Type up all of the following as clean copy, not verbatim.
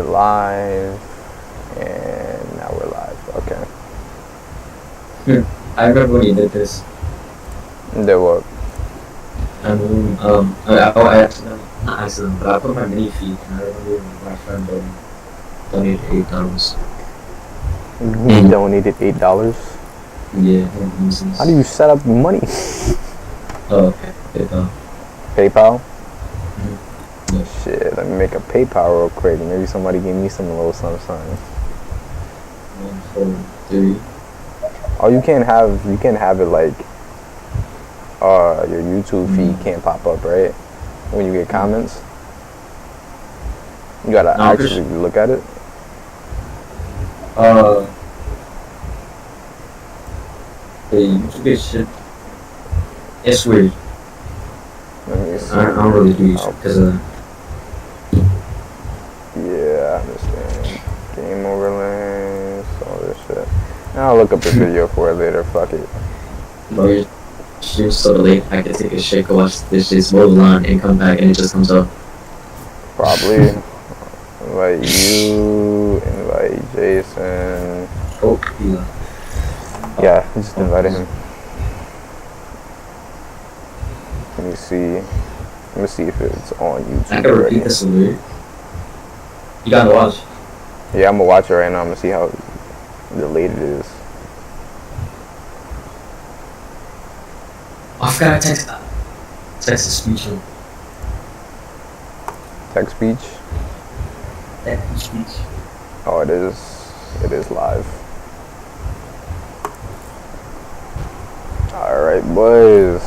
live, and now we're live. Okay. I remember when you did this. Did what? I accidentally, not accidentally, but I put my mini feed, and I remember my friend donated $8. You donated $8. Yeah. How do you set up money? Oh, okay. PayPal. PayPal? Mm-hmm. Yeah. Shit, let me make a PayPal real quick. Maybe somebody give me some little something. 1, 4, 3. Oh, you can't have it like your YouTube feed can't pop up, right? When you get comments. You gotta actually look at it. The YouTube shit. It's weird. Let me see. I don't really do YouTube because yeah, I understand. Game overlays, all this shit. I'll look up the video for it later. Fuck it. Bro, your stream's so late. I could take a shit, go watch this shit's mow the lawn, and come back, and it just comes up. Probably. Invite you. Invite Jason. Oh, yeah. Yeah, I just invited him. Let me see. Let me see if it's on YouTube. I can repeat this a little. You gotta watch. Yeah, I'm gonna watch it right now. I'm gonna see how delayed it is. I forgot to text the speech. Text speech? Text speech. Oh, it is. It is live. All right, boys.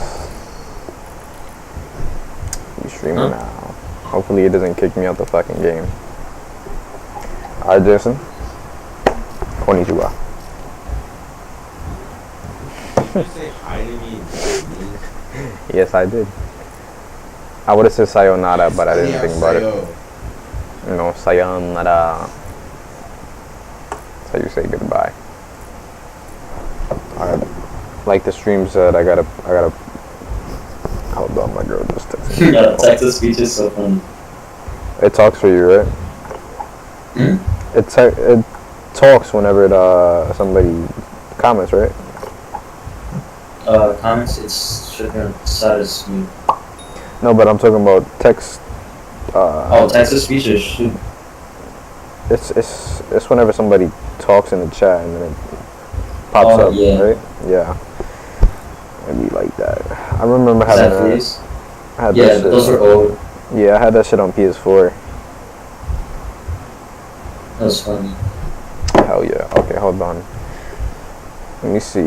We streaming now. Hopefully, it doesn't kick me out the fucking game. All right, Jason. Konnichiwa. Did you say hi to me? Yes, I did. I would have said sayonara, but I didn't think about it. No, sayonara. That's how you say goodbye. Alright. Like the stream said, I gotta. Hold on, my girl just texted me. Yeah, text to speech is so funny. It talks for you, right? Hmm? It talks whenever somebody comments, right? Comments, it's should be on the side of the screen. No, but I'm talking about text. Text to speech should. It's whenever somebody talks in the chat and then it pops up, yeah. right? Yeah. Maybe like that. I remember having that. Yeah, those were old. Yeah, I had that shit on PS4. That was funny. Hell yeah. Okay, hold on. Let me see.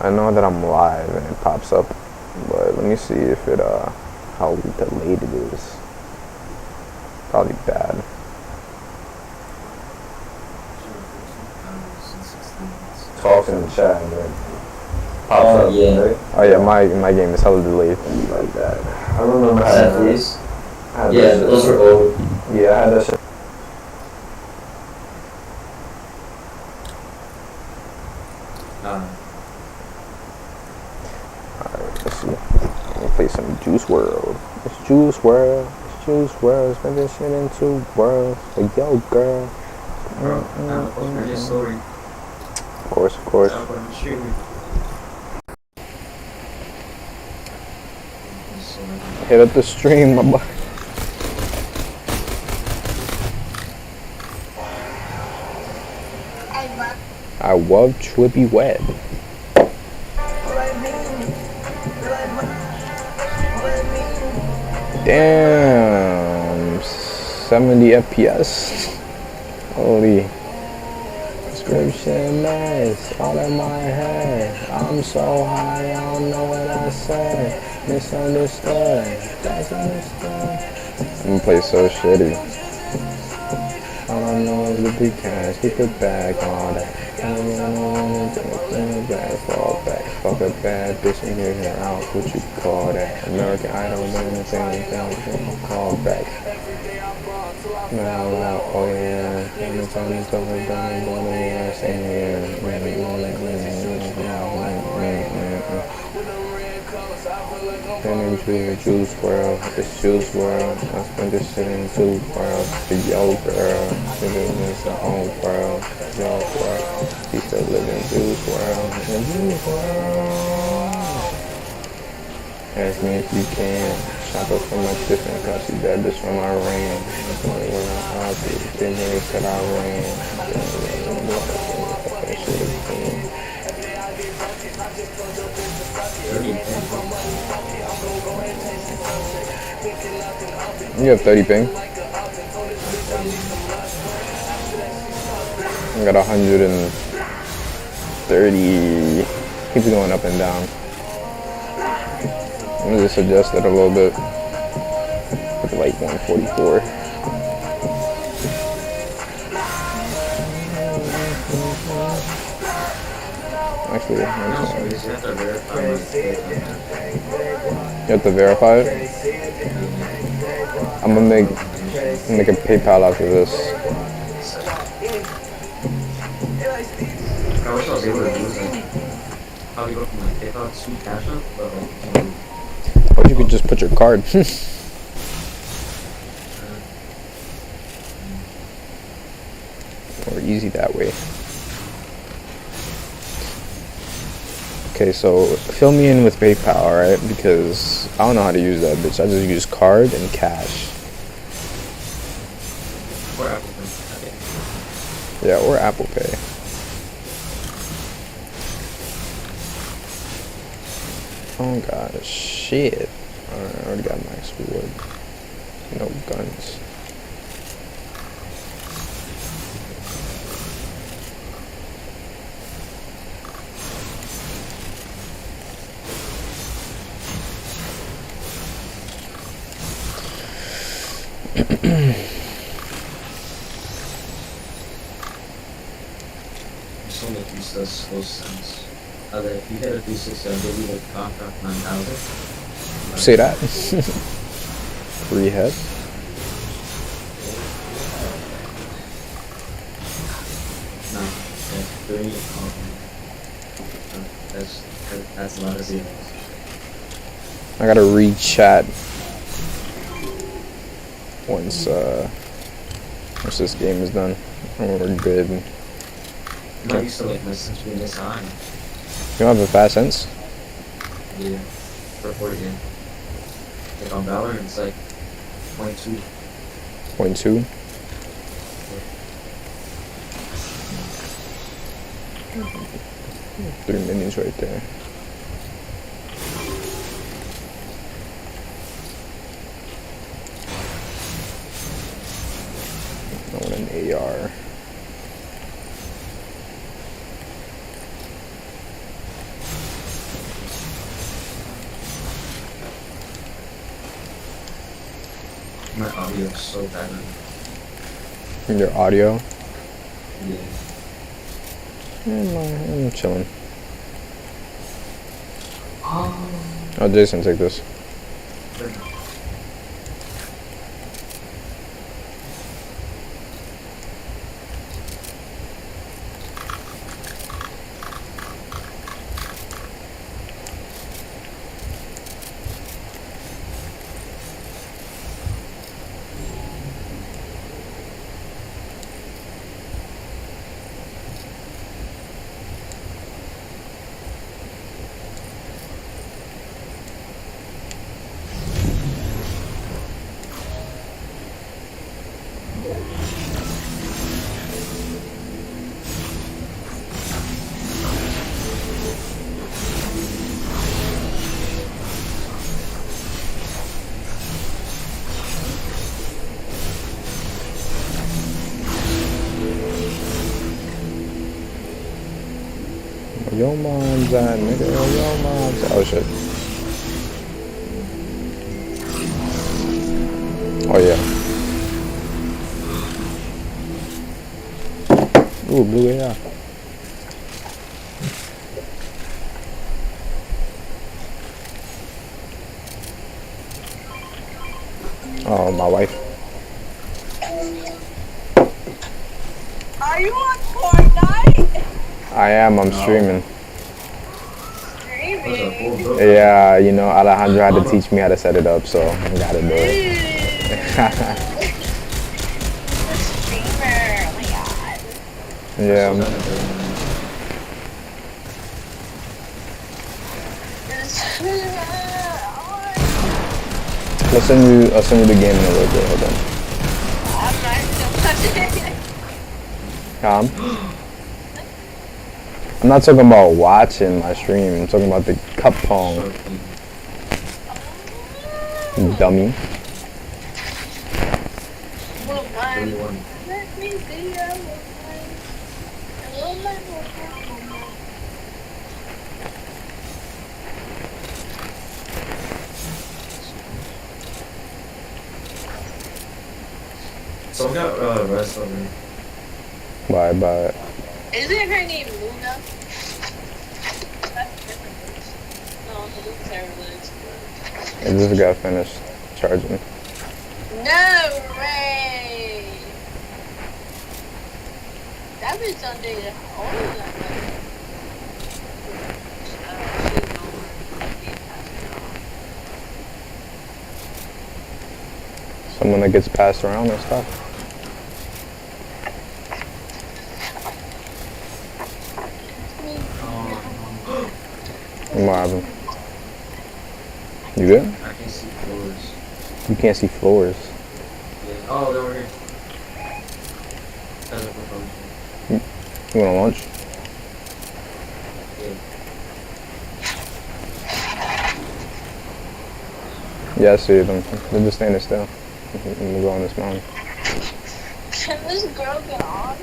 I know that I'm live and it pops up, but let me see if it how delayed it is. Probably bad. Talks in the chat and then pops up. Yeah. Right? Oh yeah, my game is hella delayed. Like that. I remember having that. Yeah, those were old. Yeah, I had that shit. Alright, let's see. Let me play some Juice WRLD. It's Juice WRLD. It's Juice WRLD. Spin this shit into worlds. Like, yo, girl. Of course, of course. Hit up the stream, my boy. I love Trippy Web. Damn, 70 FPS. Holy. Description mess all in my head. I'm so high, I don't know what I said. Misunderstood. That's understood. I'm gonna play so shitty. All I know is the big cash, keep it back, all that. I don't wanna bring it back, fall back. Fuck a bad bitch and hear her out, what you call that? American Idol, doing the same thing, call back. Now, oh yeah, and it's on this over, done, going yeah, saying yeah, Spinning juice world, it's juice world. I spent this shit in juice world. The yo girl, living in the home world. Yo world, he still living juice world. In juice world. Ask me if you can. Shop up from my different cups. You bad bitch from Iran. That's only what I do. Then they said I ran. That shit is clean. You have 30 ping. I got 130. Keeps going up and down. Let me just adjust it a little bit. Put it like 144. Actually, you have to verify it. I'm gonna make a PayPal after this. I wish I was able to use it. How do you go from like PayPal to Cash App? But like, Or you could just put your card. Or easy that way. Okay, so fill me in with PayPal, alright? Because I don't know how to use that bitch. I just use card and cash. or Apple Pay. Okay. Yeah, or Apple Pay. Oh god, shit. Alright, I already got max reward. No guns. Just want to use those sense. If you hit a 360, I'll give you the contract 9,000. Say that. Free head. No, yeah, 3. That's a lot of zeros. I gotta re-chat once this game is done. And we're good. No, you still like message me this time. You don't have a fast sense? Yeah, for 40 game. Like on Valorant, it's like 0.2. 0.2. Three minis right there. I want an AR. My audio is so bad. Your audio? Yeah. I'm chilling. Oh, Jason, take this. Yo mom's at nigga, yo mom's at. Oh shit. Oh yeah. Ooh, blue AR. Oh, my wife. Are you on Fortnite? I am, I'm streaming. What's up, bull? Bro? Yeah, you know, Alejandro had to teach me how to set it up, so I gotta do it. Streamer, oh my god. Yeah, I'll send you the game in a little bit. Hold on. I'm not gonna touch it. I'm not talking about watching my stream. I'm talking about the cup pong, dummy. Let me be a woman. So we got rest over here. Bye. Isn't her name Luna? That's different. No, Luna's her I just got finished charging. No way! That bitch on data older than that. Someone that gets passed around and stuff. What happened? You good? I can see floors. You can't see floors. Yeah. Oh, they're over here. That's a proposal. You wanna launch? Yeah, I see them. They're just standing still. I'm gonna go on this mountain. Can this girl get on?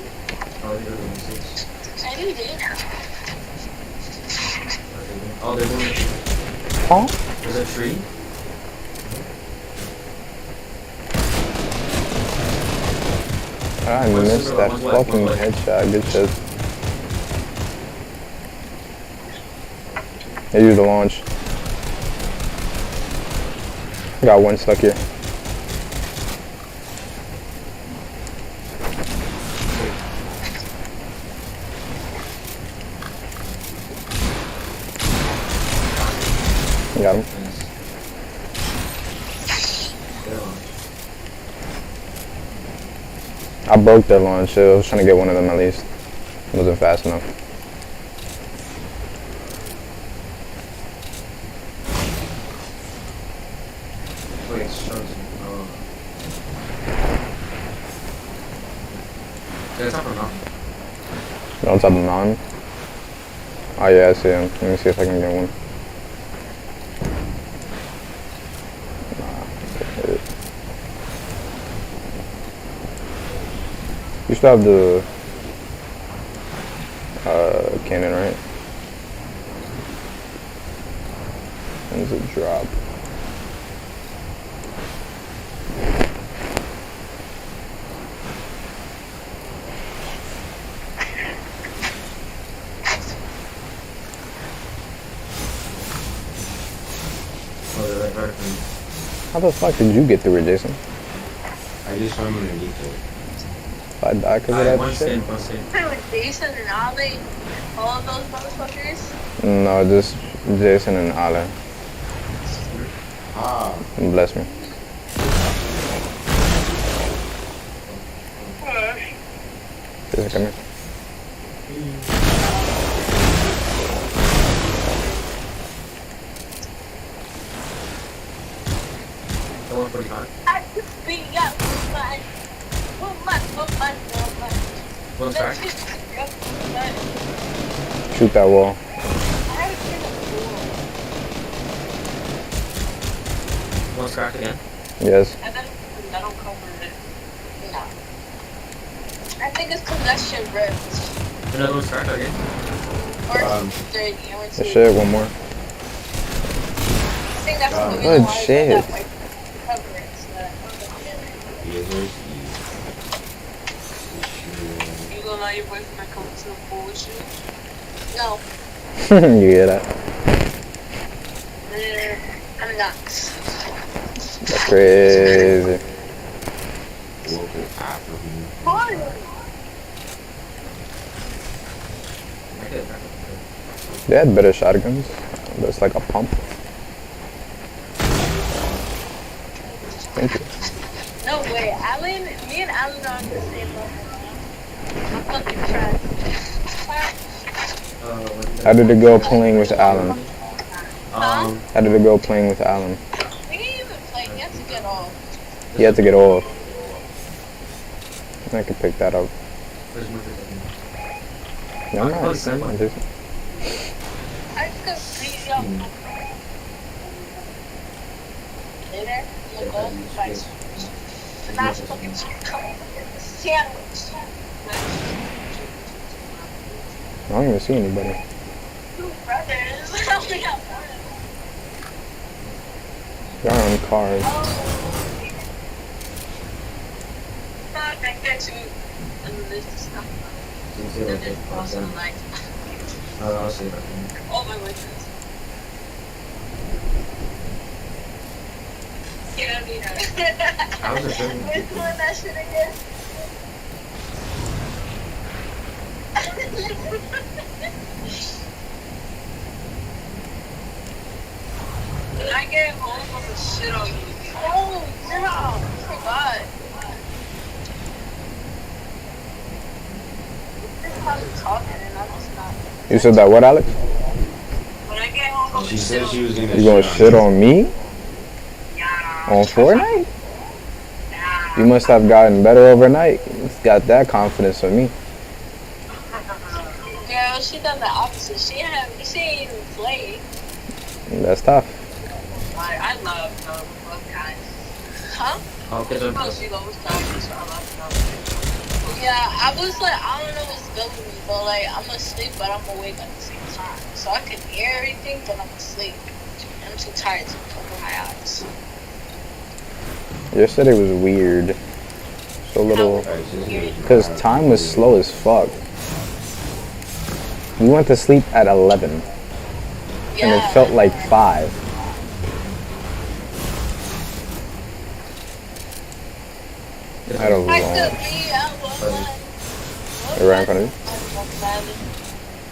Oh, they're doing this. I do data. Oh, they're doing it. Huh? There's a tree. I missed that fucking headshot. Good shit. They use the launch. Got one stuck here. Got him. I broke their launch. I was trying to get one of them at least. It wasn't fast enough. Wait, sharks. There's not enough. They're on top of the mountain. Oh yeah, I see him. Let me see if I can get one. You still have the cannon, right? There's a drop. Oh, they're right vertically. How the fuck did you get through it, Jason? I just swam underneath it. If I die because of that shit? One stand. With Jason and Ollie, all of those motherfuckers. No, just Jason and Ale. Ah, Bless me. Jason, come here. That one's pretty hot. I could be up woman. One's cracked. Shoot that wall. One's cracked again. Yes. And then metal covered it. No. I think it's because that shit ripped. Another one's cracked again. Or it's dirty. Or it's The shit, one more. I think that's the reason Good why I shit. that way. Cover it. So that you gonna allow your boyfriend to come to the pool with you? No. You hear that? I'm not. That's crazy. local after me. They had better shotguns. Looks like a pump. Thank you. No way, Alan. Me and Alan are on the same level. I'm fucking trash. How did it go playing with Alan? Huh? How did it go playing with Alan? We didn't even play. He had to get off. He had to get off. I could pick that up. No, I'm not. I'm just, I could beat you up. Later, you'll go fight. And that's fucking sandwich. I don't even see anybody. Two brothers. I only got one. Y'all are on cars. I get you. And this stuff. And then also like. I'll see if I Oh my goodness. You don't need it. I was just thinking. We're doing that shit again. When I get home, I'm gonna shit on you. Oh, no. I forgot. This is how you're talking, and I'm just not. You said that what, Alex? When I get home, I'm She gonna said shit she on was you. gonna You gonna shit on me? Yeah. On Fortnite? Yeah. You must have gotten better overnight. It's got that confidence in me. Girl, she done the opposite. She ain't even played. That's tough. I love both guys. Huh? Okay, so Oh, she loves guys, so I love them. Yeah, I was like, I don't know what's good with me, but like, I'm asleep, but I'm awake at the same time. So I can hear everything, but I'm asleep. I'm too tired to open my eyes. Yesterday was weird. So little. Because time was slow as fuck. We went to sleep at 11. Yeah. And it felt like 5. I don't I know. could be at one. Right in front of you?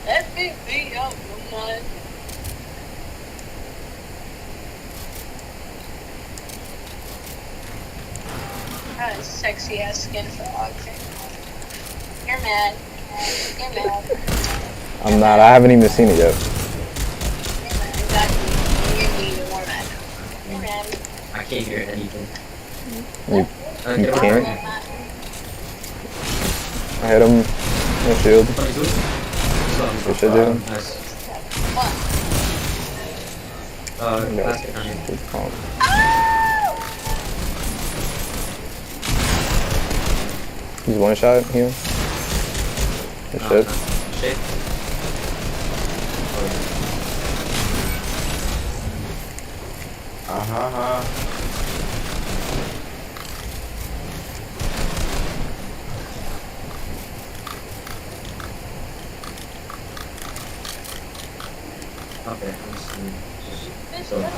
Let me be up one. That is sexy ass skin for okay. You're mad. You're mad. I'm not. I haven't even seen it yet. You're mad. Exactly. You're even more mad. You're mad. I can't hear anything. You Okay, can't? I hit him. No shield. You should do him. Nice. What? Plastic on you. Good call. He's one shot here. Good shit. Shit. Okay, I'm just Bitch, so. what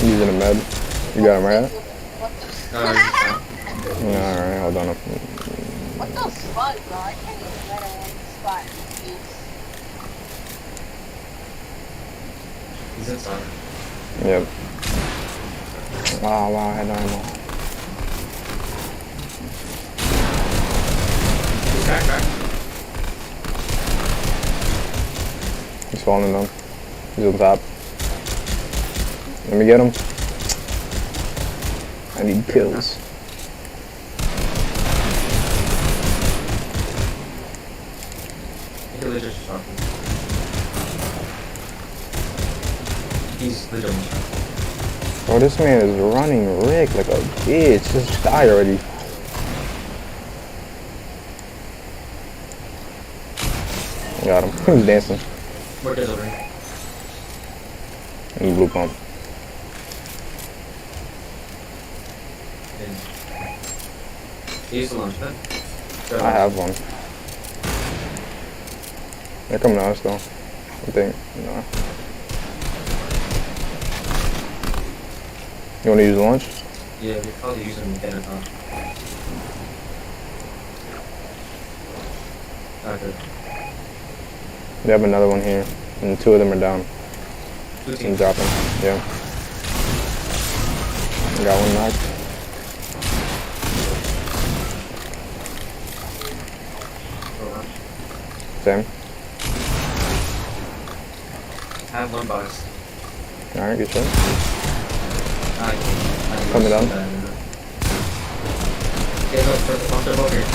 I'm using a med. You got him right? the Alright, hold on. What the fuck, bro? I can't even let her on the spot. He's inside. Yep. Wow, I had ammo. He's crack. He's falling down. He's on top. Let me get him. I need kills. He's legit shot. He's legit shot. Oh, this man is running Rick like a bitch. Just die already. Got him. He's dancing. Where is over? In the blue pump. Use the launch pad. I have one. They're coming to us though. I think. No. You want to use the launch? Yeah, we probably use them again at Okay. They have another one here. And 2 of them are down. 2 And teams. dropping. Yeah. Got 1 knocked. Same. I have 1 box. Alright, good shot. I Coming down. Okay, look, for the bunker over here.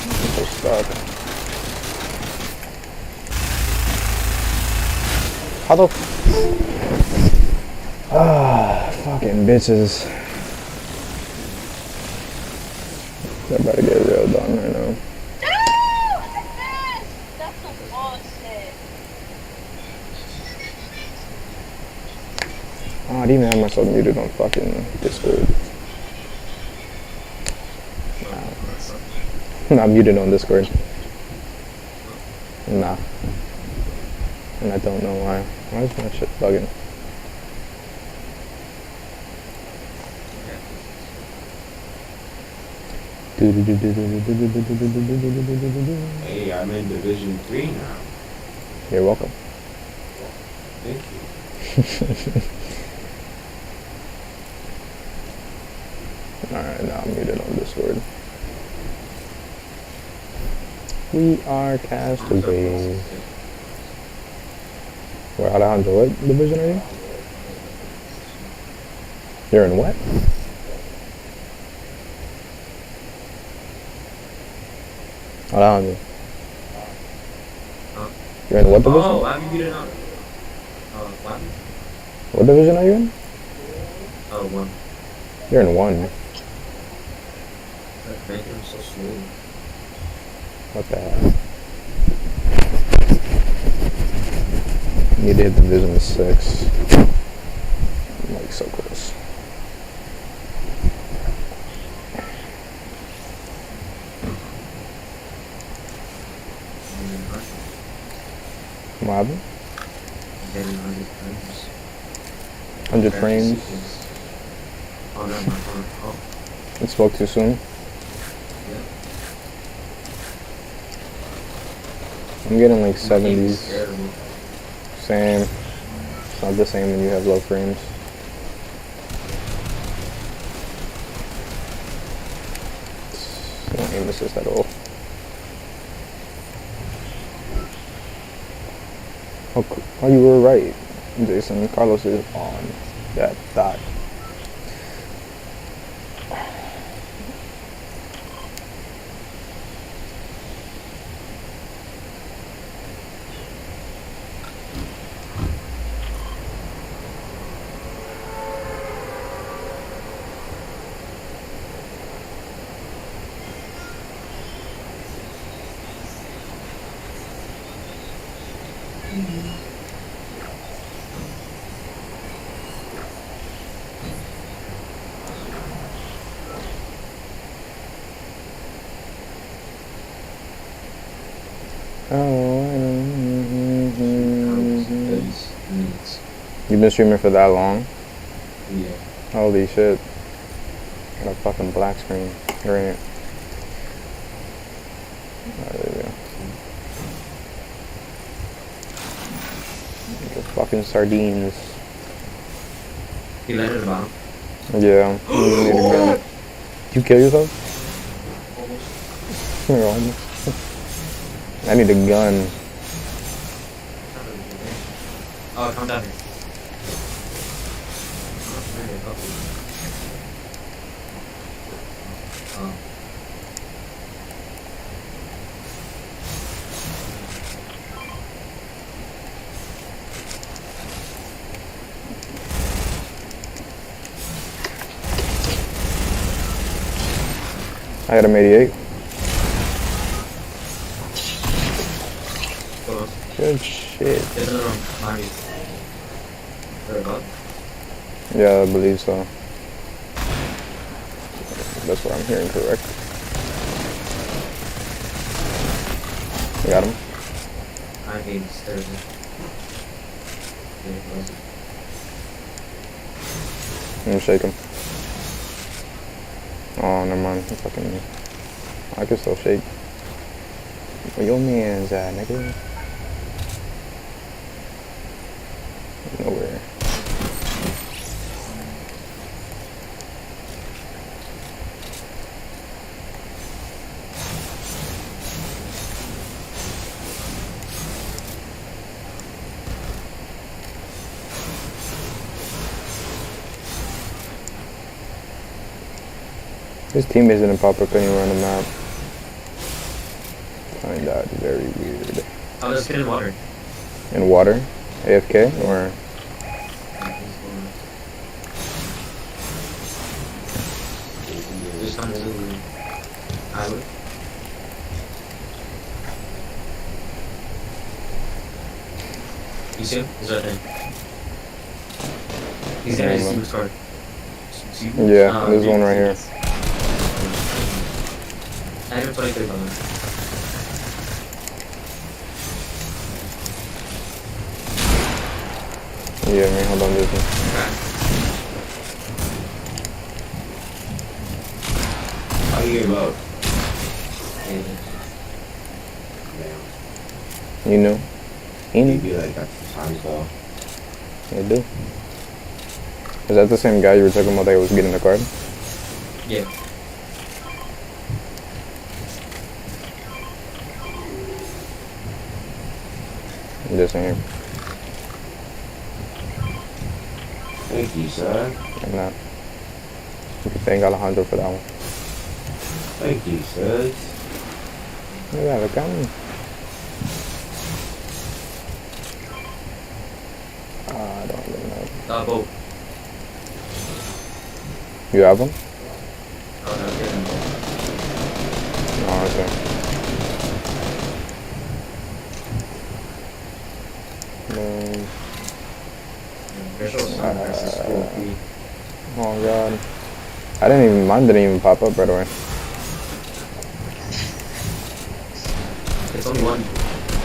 I'm so stuck. How the fucking bitches. They're about to get real done right now. No! I missed! That's some bullshit. Oh, I didn't even have myself muted on fucking Discord. Not muted on Discord. Nah. And I don't know why. Why is my shit bugging? Hey, I'm in Division 3 now. You're welcome. Thank you. Alright, now I'm muted on Discord. We are castaways. Where, Alejandro, what division are you? You're in what? Alejandro. You're in what division? Oh, I'm muted on. What? What division are you in? 1. You're in 1. Man, I'm so slow. What the hell? You need to hit Division 6. I'm like so close. What happened? 100 frames. Oh, no, oh. It spoke too soon. I'm getting like 70s. Same. It's not the same when you have low frames. It's no aim assist at all. Oh, you were right, Jason. Carlos is on that dot. You've been streaming for that long? Yeah. Holy shit. Got a fucking black screen. Great. There you go. The fucking sardines. You landed a bomb. Yeah. You need a gun. You kill yourself? You're almost. I need a gun. Oh, come down here. I got a 88. Good shit. Yeah, I believe so. That's what I'm hearing correct. You got him? I hate stairs. Let me shake him. Oh, never mind. Fucking, I can still shake. Where your man's at, nigga? Nowhere. His teammates didn't pop up anywhere on the map. Find that very weird. Oh, let's get in water. In water? AFK or? Just come to the island. You see him? He's right there. He's there. He's team's card. Yeah, there's one right here. I have 23 bullets. Yeah, man, hold on, this one. How you gave up? Damn. You know? He You knew. be like that sometimes though. They do. Is that the same guy you were talking about that was getting the card? Yeah. This ain't him. Thank you, sir. I'm not. You can thank Alejandro for that one. Thank you, sir. Yeah, look at me. I don't really know. Boat. You have them? Oh, no, get him. Oh, okay. Oh god. Mine didn't even pop up right away. It's only one.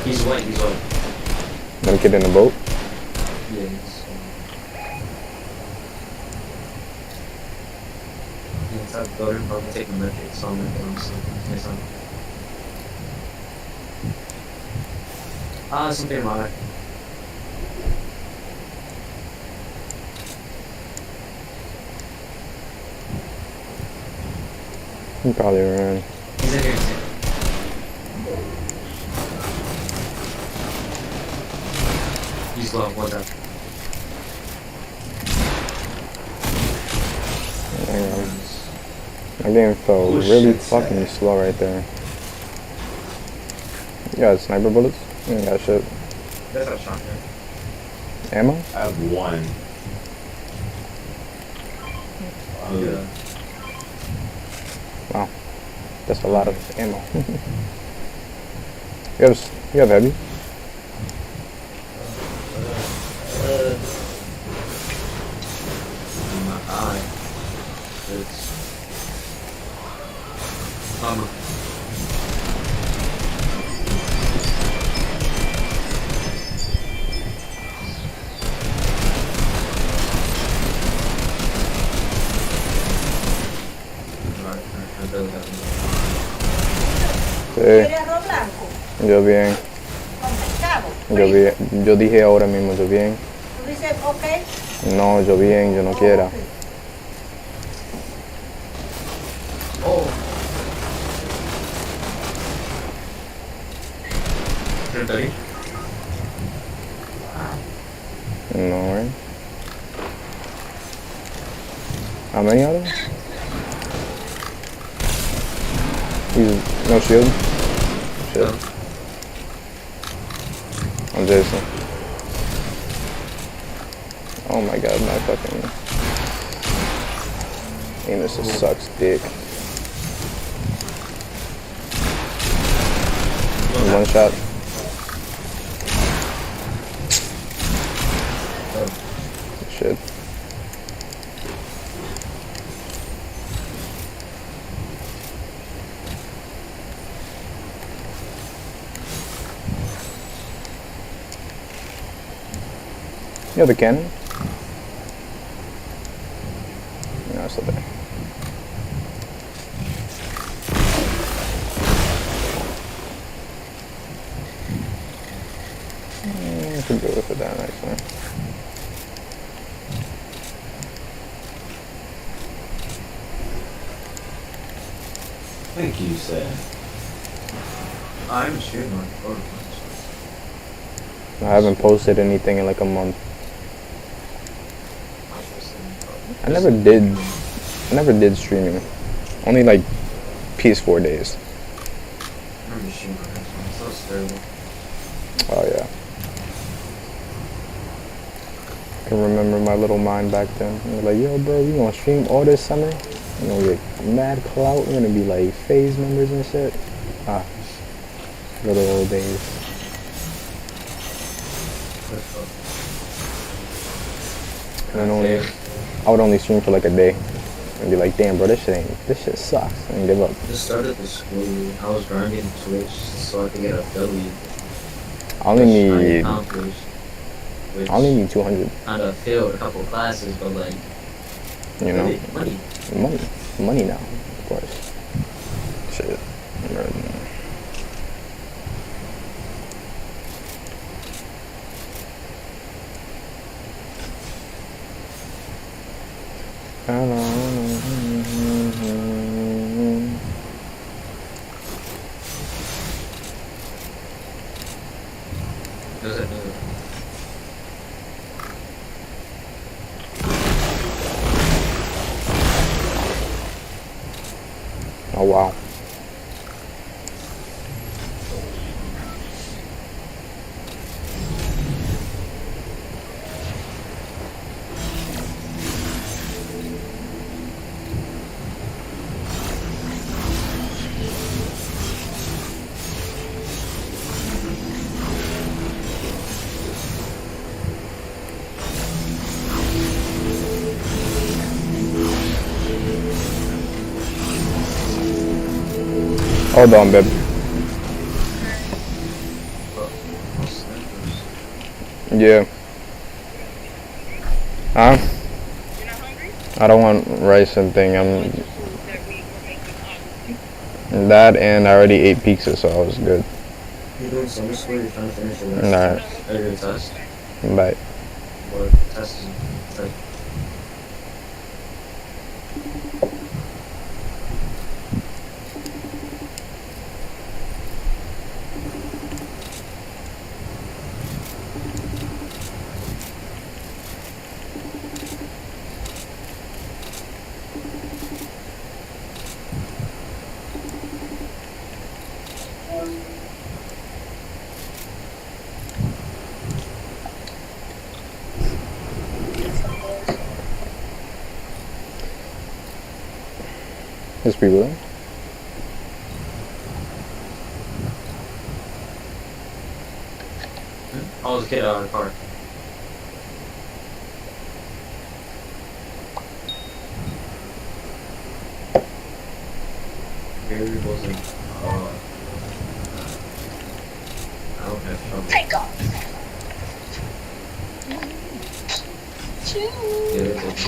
He's white. Let me get in the boat. Yeah, he's inside the building, but I'm taking the so I'm gonna get him some. Something in my eye. He probably ran. He's in here. He's low, one down. My game felt Oh, really shit, fucking sad. slow right there. You got sniper bullets? You ain't got shit. That's a shotgun. Ammo? I have one. Yeah. Wow. That's a lot of ammo. You have heavy? In my eye. It's armor. Sí. ¿Quieres arroz blanco? Yo bien. Con pescado. Yo bien. Yo dije ahora mismo, yo bien. Tú dices, ok. No, yo bien, yo no quiera. Ok. Oh. ¿30? No, right? How many are there? He's no shield. Shit. No. I'm Jason. Oh my god, my fucking aim just sucks dick. One shot. Shit. You have the cannon? No, it's still there. Thank you, sir. I'm streaming on I haven't posted anything in like a month. I never did streaming. Only like PS4 days. I remember streaming on Xbox. That was terrible. Oh yeah. I can remember my little mind back then. They were like, yo bro, we gonna stream all this summer? You know, we get mad clout, we're gonna be like phase members and shit. Ah. Good old days. And then I would only stream for like a day. And be like, damn bro, this shit sucks. And give up. Just started the school. I was grinding Twitch so I could get a W. I only need Which I only need 200. kind of failed a couple classes, but like, You know? money. Money now, of course. Shit. Does it move? Oh wow. Hold on, babe. Yeah. Huh? You're not hungry? I don't want rice and thing. That and I already ate pizza, so I was good. You're doing summer school, you're trying to finish your Alright. test? Bye. What test is it? There's people there. I was a kid out of the car. Variables and I don't have trouble. Take off. Yeah, it's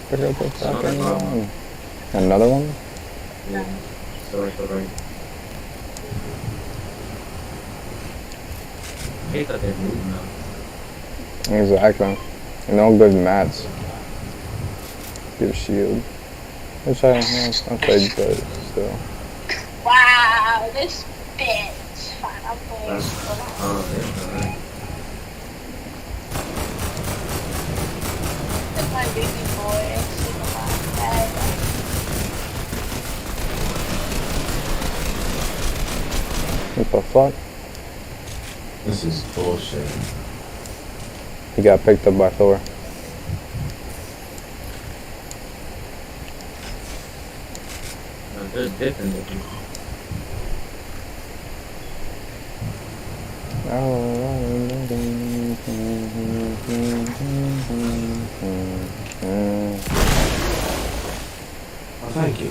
Pick up the fucking one. Another one? yeah. So like the right. I hate that they're moving now. Exactly. And all good mats. Give shield. Which I played good still. Wow, this bitch. Fine, I'm playing. Yeah. That's my baby boy. Sleep on my bed. What the fuck? This is bullshit. He got picked up by Thor. There's different looking. Oh, thank you.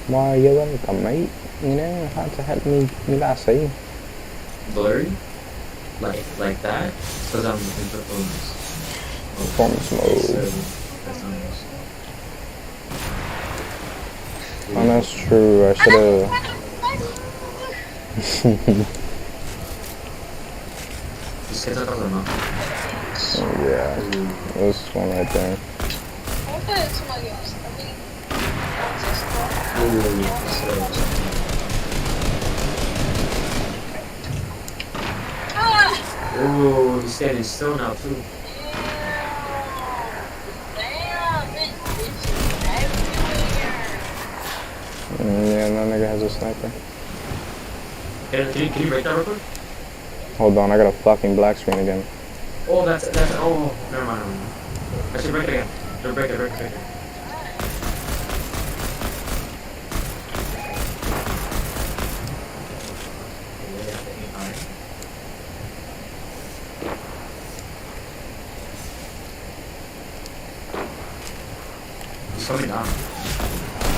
Why you're welcome, mate. You know how to help me that say. Blurry? Like that? Because I'm in performance. Performance mode. That's nice. Oh, that's true. I should've. This 괜찮다고 나. Yeah. This one right there. Hopefully it's somebody else. I mean, that's just Ooh, he's standing still now too. Damn, this bitch is everywhere. Yeah, that nigga has a sniper. Can you break that real quick? Hold on, I got a fucking black screen again. Oh, that's, oh, never mind. I should break it again. Break it. He's coming down.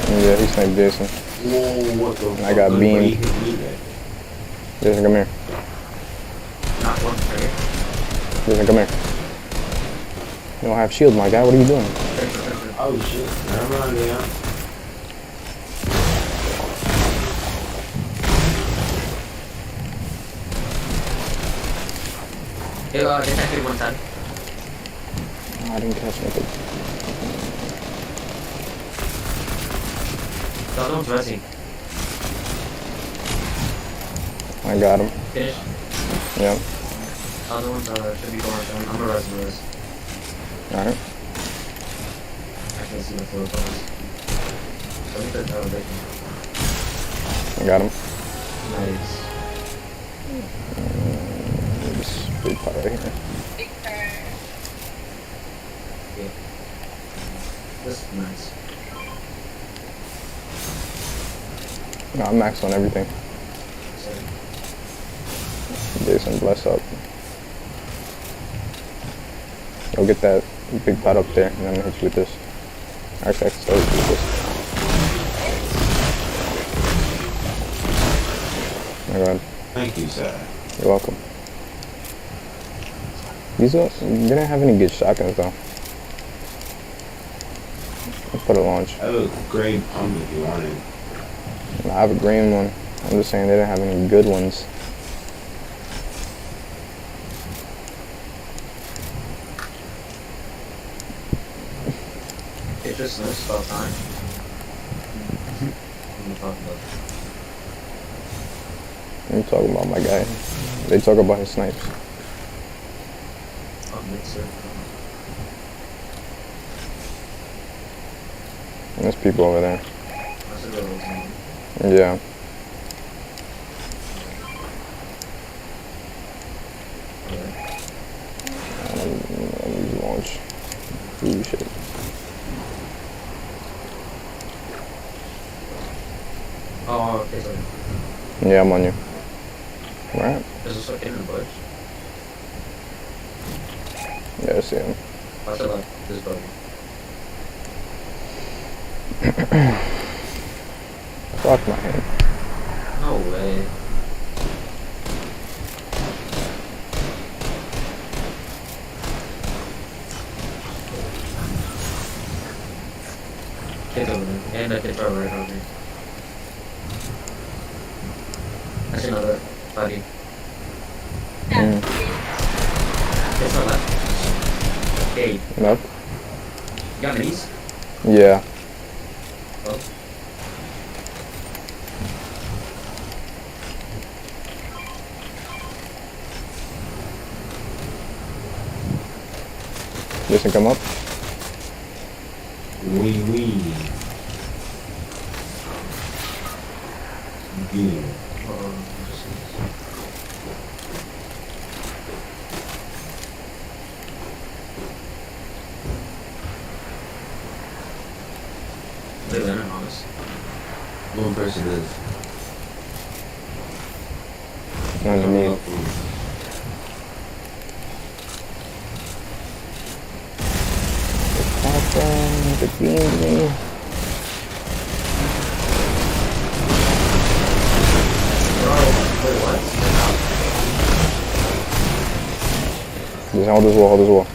Yeah, he sniped Jason. Whoa, what the fuck? I got beamed. He hit me there. Jason, come here. Not one, right here. Jason, come here. You don't have shield, my guy. What are you doing? Oh shit. Never mind, yeah. Hey, get that kid one time. Oh, I didn't catch anything. The other one's resing. I got him. Finish. Yep. The other ones should be going down. I'm gonna res. Alright. I can't see the floor photos. Let me put that breaking. I got him. Nice. This big part right here. Big bird. Yeah. This is nice. No, I'm maxed on everything. Jason, bless up. Go get that big pot up there, and then I'm gonna hit you with this. Actually, I can start with this. Oh my god. Thank you, sir. You're welcome. These are, you didn't have any good shotguns though. Let's put a launch. I have a gray pump if you want it. I have a green one. I'm just saying they didn't have any good ones. It just missed all time. What are you talking about, my guy? They talk about his snipes. And there's people over there. Yeah. Let me launch. Ooh, shit. Oh, okay, sorry. Yeah, I'm on you. Alright. There's also in the bush. Yeah, I see him. Watch it left. This buggy. Fuck my hand. No way. Kid's over there. And the kid's right over here. I see another buggy. Kid's on left. Hey, Nope. you got minis? Yeah. Oh. Jason, come up. Wee. Yeah. They landed on us. One person is. Underneath. The green. Wait, what? Just hold this wall.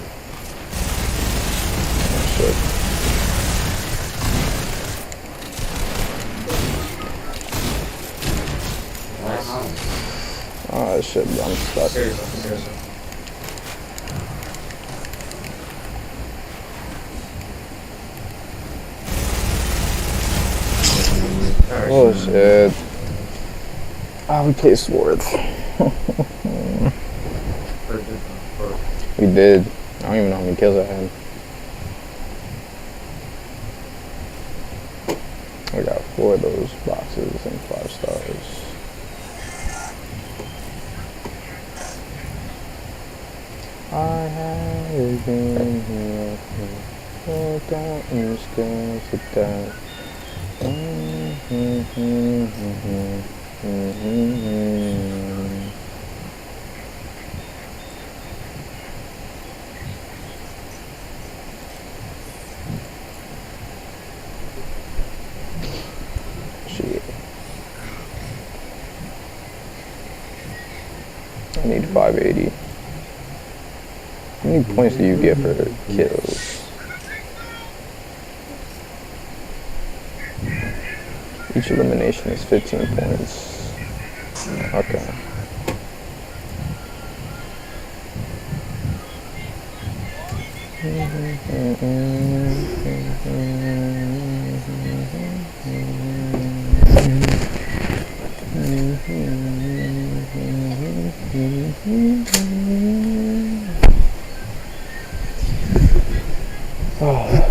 Oh, shit. Nice. Oh shit, bro, I'm stuck. Seriously. Oh shit. Oh, we played Swords. We did. I don't even know how many kills I had. I got 4 of those boxes and 5 stars. I have been here for countless days to die. Shit. I need 580. How many points do you get for kills? Each elimination is 15 points. Okay. Oh.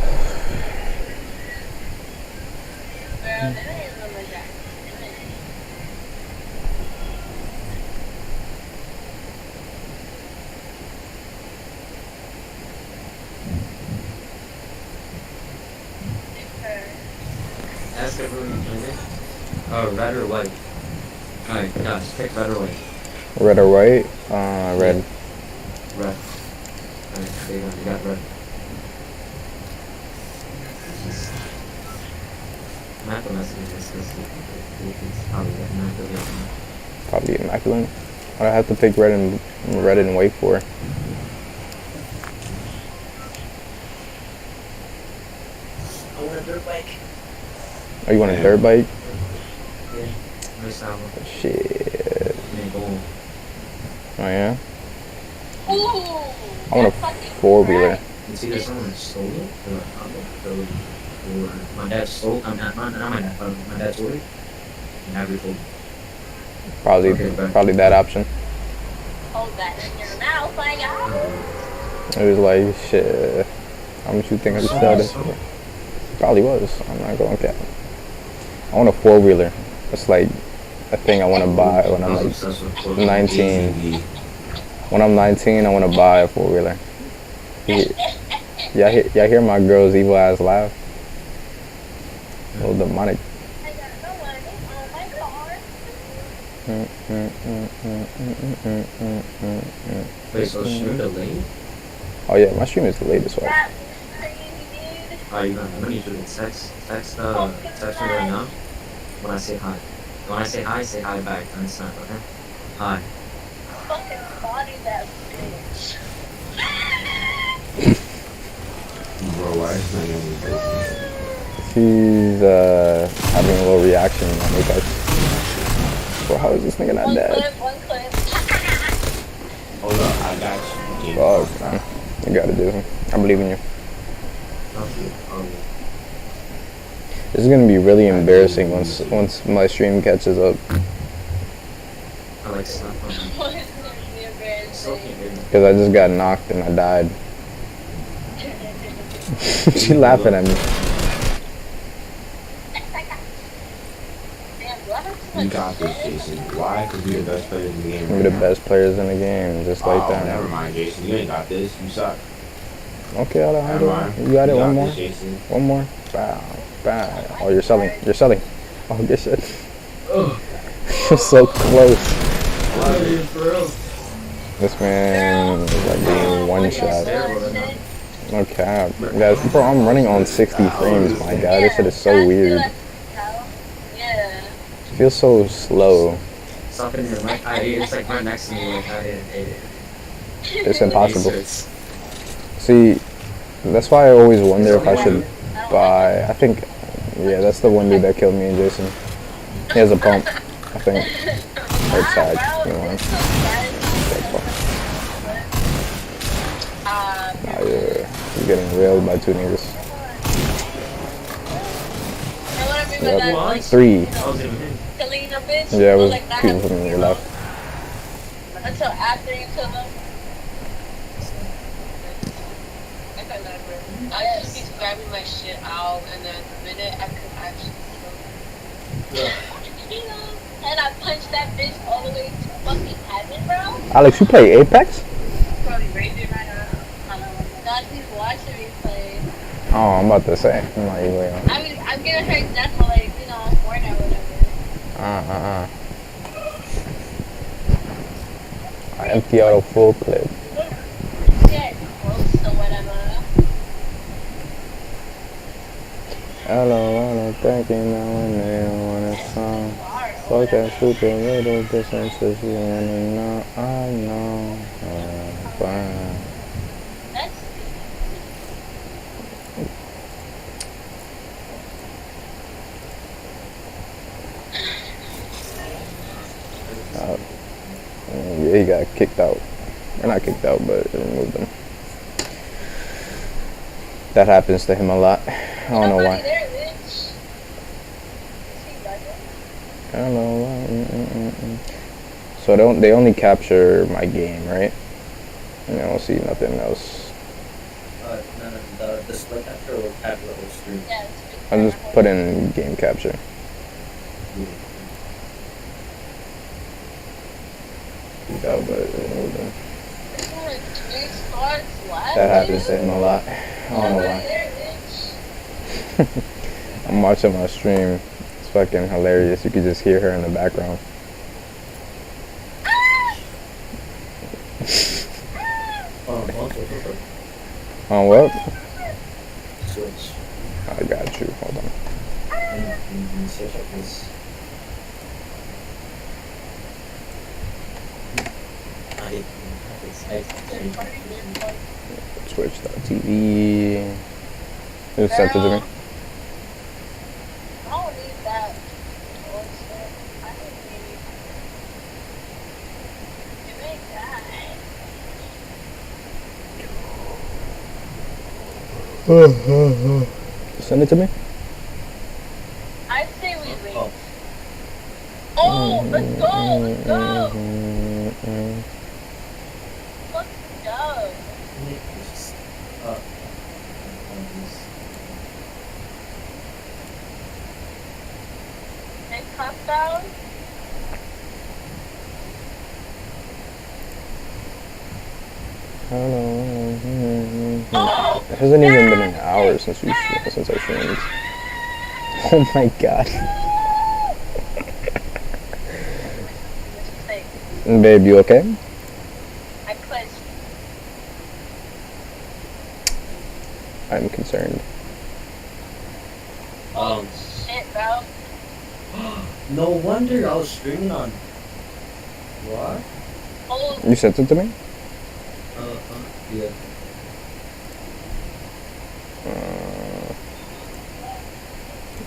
Ask everyone you play it. Oh, red or white? Alright, no, just pick red or white. Red or white? Red. Red. Alright, there you go, you got red. I'm not gonna mess with this because probably got immaculate. Probably immaculate. I have to pick red and white for. I want a dirt bike. Oh, you want a dirt bike? Yeah. Nice sound. Shit. Yeah, go on. Oh yeah? Ooh, I want a that's 4-wheeler. It's either someone stole it or my dad stole it. Not my dad, but my dad stole it. And have it. Probably that option. Hold that in your mouth, my God. It was like, shit. How much you think I could sell this for? Probably was. I'm not going cap. I want a 4-wheeler. It's like a thing I want to buy when I'm like 19. When I'm 19, I want to buy a 4-wheeler. Y'all hear my girl's evil ass laugh? A little demonic. I got no money on my car. Wait, so stream delayed? Oh yeah, my stream is delayed as well. That's crazy, dude. Are you gonna need to text me right now when I say hi. When I say hi back. Understand, okay? Hi. Fucking body that bitch. Bro, why is my name this? She's having a little reaction on me guys. Bro, how is this nigga not dead? One clip. Hold up, I got you. Fuck, man. You gotta do it. I believe in you. This is gonna be really embarrassing once my stream catches up. I like stuff. What is gonna be embarrassing? Because I just got knocked and I died. She laughing at me. Damn, do I have too You much got this, shit? Jason. Why? Because you're the best player in the game. We're the best players in the game, just like Oh, that. never mind, Jason. You ain't got this. You suck. Okay, Never Alejandro. mind. You got it. One more. This, Jason. One more. Bow. Bow. Oh, you're selling. You're selling. Oh, good shit. Oh, You're so close. why are you for real? This man is like being one shot. No cap. Guys, bro, I'm running on 60 frames, my god. This shit is so weird. Yeah. It feels so slow. Stop in your mic. It's like right next to me. Like I didn't. It's impossible. See, that's why I always wonder if I should buy. I think, yeah, that's the one dude that killed me and Jason. He has a pump, I think. Right side, you know. Nah, yeah, he's getting railed by 2 niggas. And whatever screaming Yep. at like 3. I was in him. killing a bitch. Yeah, it or was like not people having from your zero left. until after you kill them. I could never. I just be grabbing my shit out, and then the minute I could actually kill them, and I punched that bitch all the way to fucking heaven, bro. Alex, you play Apex? Probably raging right now. God, he's watching me play. Oh, I'm about to say. I'm like, wait. I mean, I'm getting hurt death for like, Fortnite or whatever. I empty out a full clip. Get close or whatever. Hello, thinking now and then when it's song. Fuck that stupid little differences you wanna know. I know. Fine. That's Yeah, he got kicked out. Or not kicked out, but it removed him. That happens to him a lot. I don't know why. there, bitch. I don't know why. So they only capture my game, right? And I don't see nothing else. No, the display capture will capture the whole screen. Yeah, I'm just putting game capture. Oh, but it removed him. That happens to him a lot. I don't know why. I'm watching my stream. It's fucking hilarious. You can just hear her in the background. On what? Switch. I got you. Hold on. And search up this. Twitch.tv. Just sent it to me. I don't need that. Bullshit. I need give me that. Send it to me. I'd say we wait. Oh, let's go, let's go. Let's go. They cut down. It hasn't even been an hour since I streamed. Oh my god. Babe, you okay? I pushed. I'm concerned. Shit, bro. No wonder I was streaming on. What? Oh, You sent it to me? Yeah.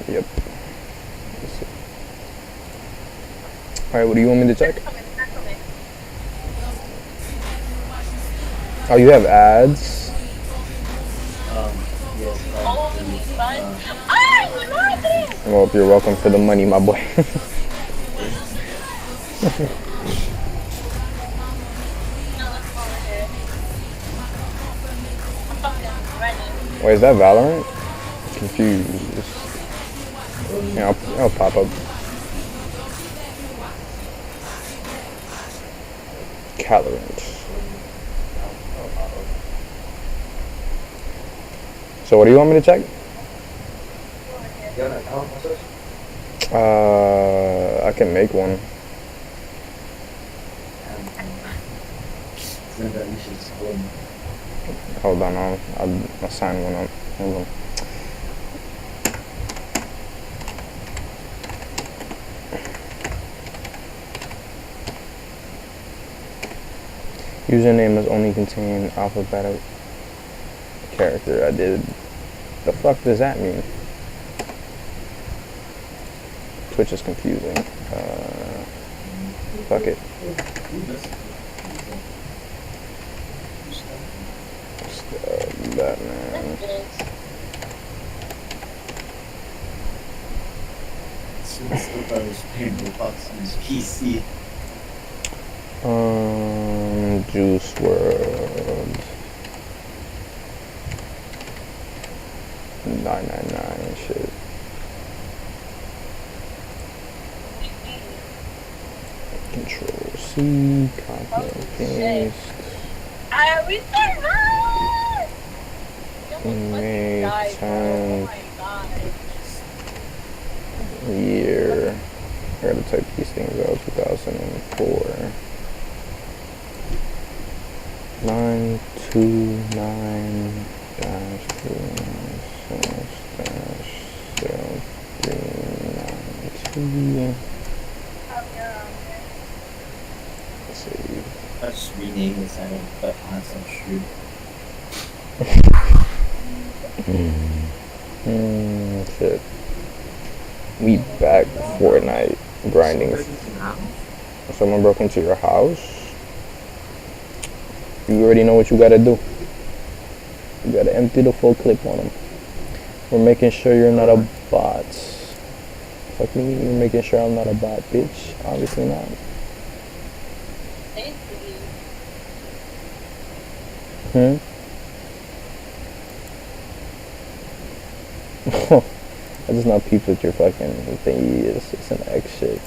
Yep. Alright, what do you want me to check? coming, they're coming. Oh, you have ads? Yes. Oh, son. Ah, you know this. Well, you're welcome for the money, my boy. Wait, is that Valorant? Confused. Yeah, I'll pop up. Valorant. So what do you want me to check? You have an account with us? I can make one. Then that you should just go and Hold on, I'll sign one up. Hold on. Username must only contain alphabetic character. I did. The fuck does that mean? Twitch is confusing. Fuck it. Batman. still thought he was playing Roblox on his PC. Juice World. 999 shit. Control C, copy and paste. May 10th year. I gotta type these things out. 2004. 929 dash 392. Save. I just rename this item, but on some shoe. Shit. We back Fortnite grinding. Someone broke into your house. You already know what you gotta do. You gotta empty the full clip on them. We're making sure you're not a bot. Fuck me, you're making sure I'm not a bot, bitch. Obviously not. I just not peeped with your fucking thingy. It's an X shit.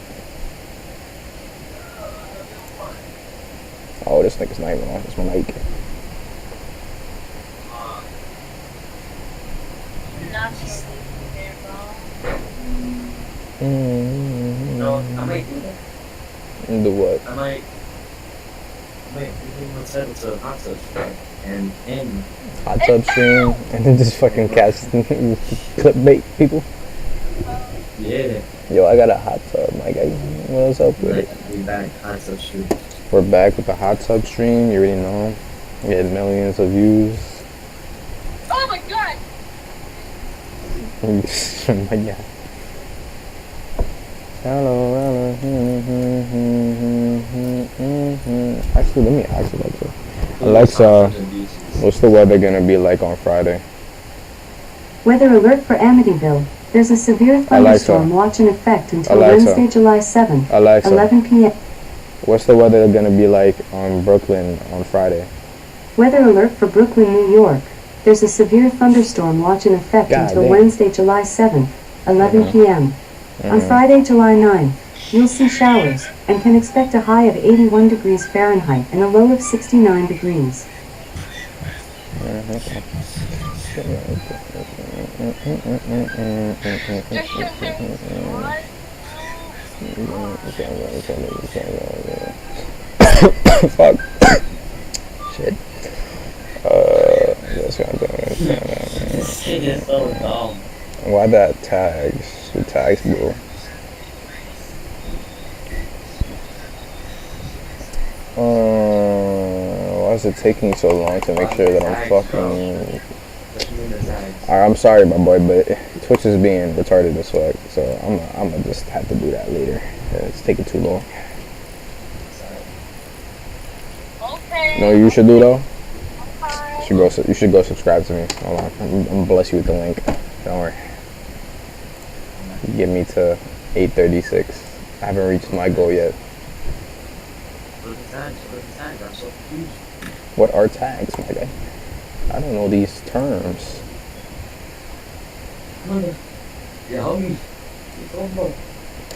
Oh, this nigga's not even on his mic. No, I might do that. Do what? I might set it to a hot tub and Hot tub stream and then just fucking cast clickbait people. yeah. Yo, I got a hot tub, my guy. What's up with it? We back hot tub stream. We're back with the hot tub stream. You already know. We had millions of views. Oh my god! Oh my god. Hello. Actually, let me ask Alexa. Alexa, what's the weather gonna be like on Friday? Weather alert for Amityville. There's a severe thunderstorm watch in effect until Wednesday, July 7th, 11 p.m. What's the weather gonna be like on Brooklyn on Friday? Weather alert for Brooklyn, New York. There's a severe thunderstorm watch in effect until Wednesday, July 7th, 11 p.m. On Friday, July 9th, you'll see showers and can expect a high of 81 degrees Fahrenheit and a low of 69 degrees. Fuck. Shit. This shit is so dumb. Why that tags? The tags, bro. Why is it taking so long to make sure that I'm fucking... Alright, I'm sorry, my boy, but Twitch is being retarded as fuck, so I'm gonna just have to do that later. It's taking too long. Okay. You know what you should do though? You should go subscribe to me. Hold on, I'm gonna bless you with the link. Don't worry. Get me to 836. I haven't reached my goal yet. What are tags, my guy? I don't know these terms. Yeah, homie.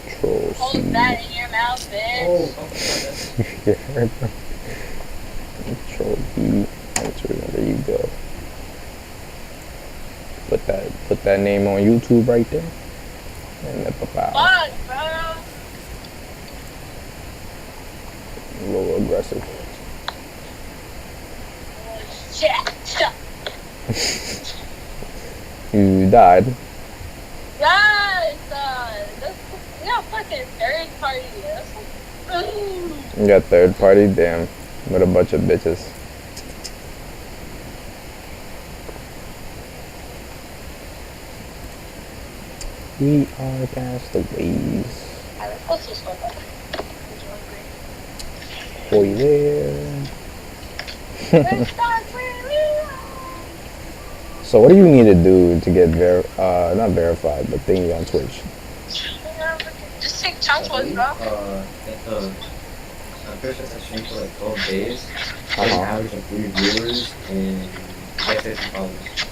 Control C. Hold that in your mouth, bitch. Control B. Enter. There you go. Put that name on YouTube right there. And the Fuck, bro. a little aggressive. Shit. You died. Yes, we got fucking third party. You got third party? Damn. With a bunch of bitches. We are castaways. What's this one? Boy there. So what do you need to do to get not verified, but thingy on Twitch? Chance was, bro. I'm pretty sure it's a stream for like 12 days. Uh-huh. Like average of 3 viewers and you get 50 followers.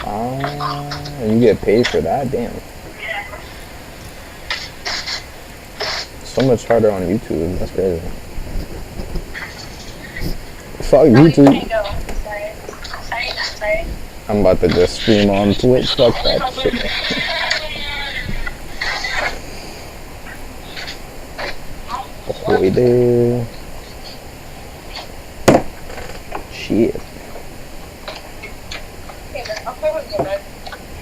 Ah, you get paid for that? Damn. So much harder on YouTube. That's crazy. Fuck YouTube. Sorry. I'm about to just stream on Twitch. Fuck that shit. Ahoy there. Shit.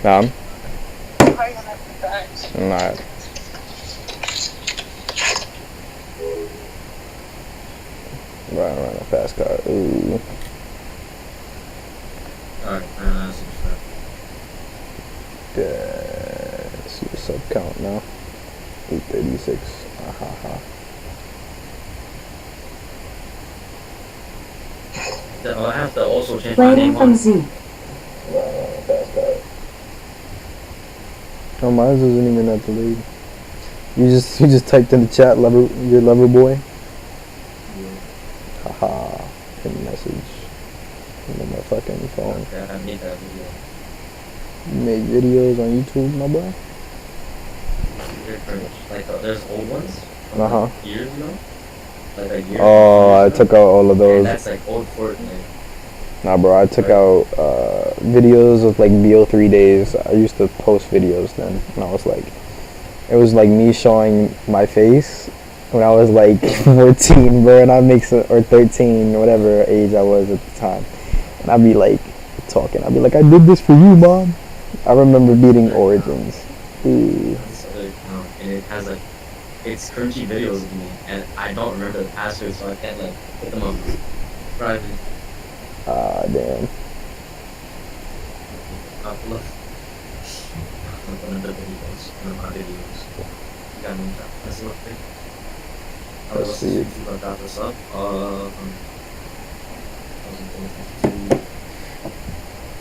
I'm not. Right around a fast car. Ooh. Alright, that's some Yeah. See the sub count now. 836. Ahaha. I have to also change my Playing name from on. Z. Oh, mine isn't even at the lead. You just typed in the chat your lover boy. Haha. Pin message. On my fucking phone. Okay, I made that video. You make videos on YouTube, my boy? Like there's old ones from Uh-huh. like years ago. Like a year. Oh, I took out all of And those. that's like old Fortnite. Nah, bro, I took out videos of like BO3 days. I used to post videos then, and I was like, it was like me showing my face when I was like 14, bro, and I make some, or 13, whatever age I was at the time, and I'd be like talking. I'd be like, I did this for you, mom. I remember beating Origins. Ooh. And it has like it's cringy videos of me, and I don't remember the password, so I can't like put them up private. Ah, damn. Look. Look on the videos. One of my videos. You got me. Let's see what they. Let's see. If I got this up.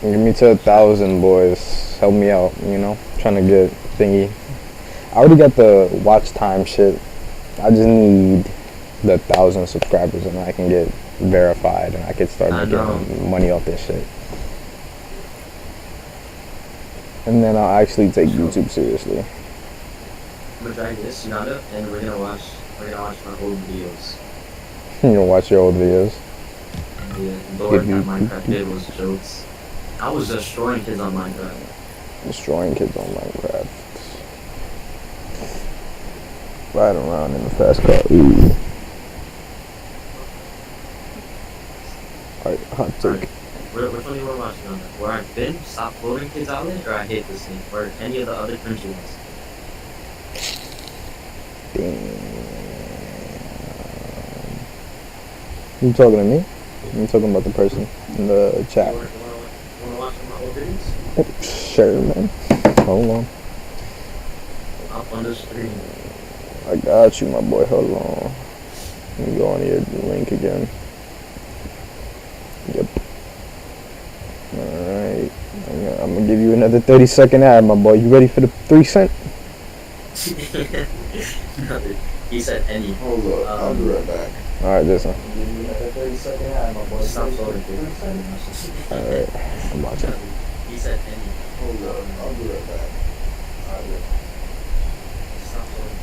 Give me to 1,000, boys. Help me out, you know? Trying to get thingy. I already got the watch time shit. I just need the 1,000 subscribers and I can get verified and I can start making money off this shit. And then I'll actually take YouTube seriously. I'm gonna drag this, you got it, and we're gonna watch my old videos. You gonna watch your old videos? Yeah, the work that Minecraft did was jokes. I was destroying kids on Minecraft. Destroying kids on Minecraft. Riding around in the fast car. Ooh. Alright, hot take. Which one do you want to watch on that? Where I've been, stop floating kids out there, or I hate this thing, or any of the other country ones? Damn. You talking to me? I'm talking about the person in the chat. You want to watch some of my old videos? Sure, man. Hold on. Up on the screen. I got you, my boy. Hold on. Let me go on your link again. Yep. Alright. I'm gonna give you another 30-second ad, my boy. You ready for the 3 cent? He said any. Hold up, I'll be right back. Alright, listen. Another 30-second ad, my boy. Stop floating Alright. I'm watching. He said any. Hold up, I'll be right back. Alright. Stop floating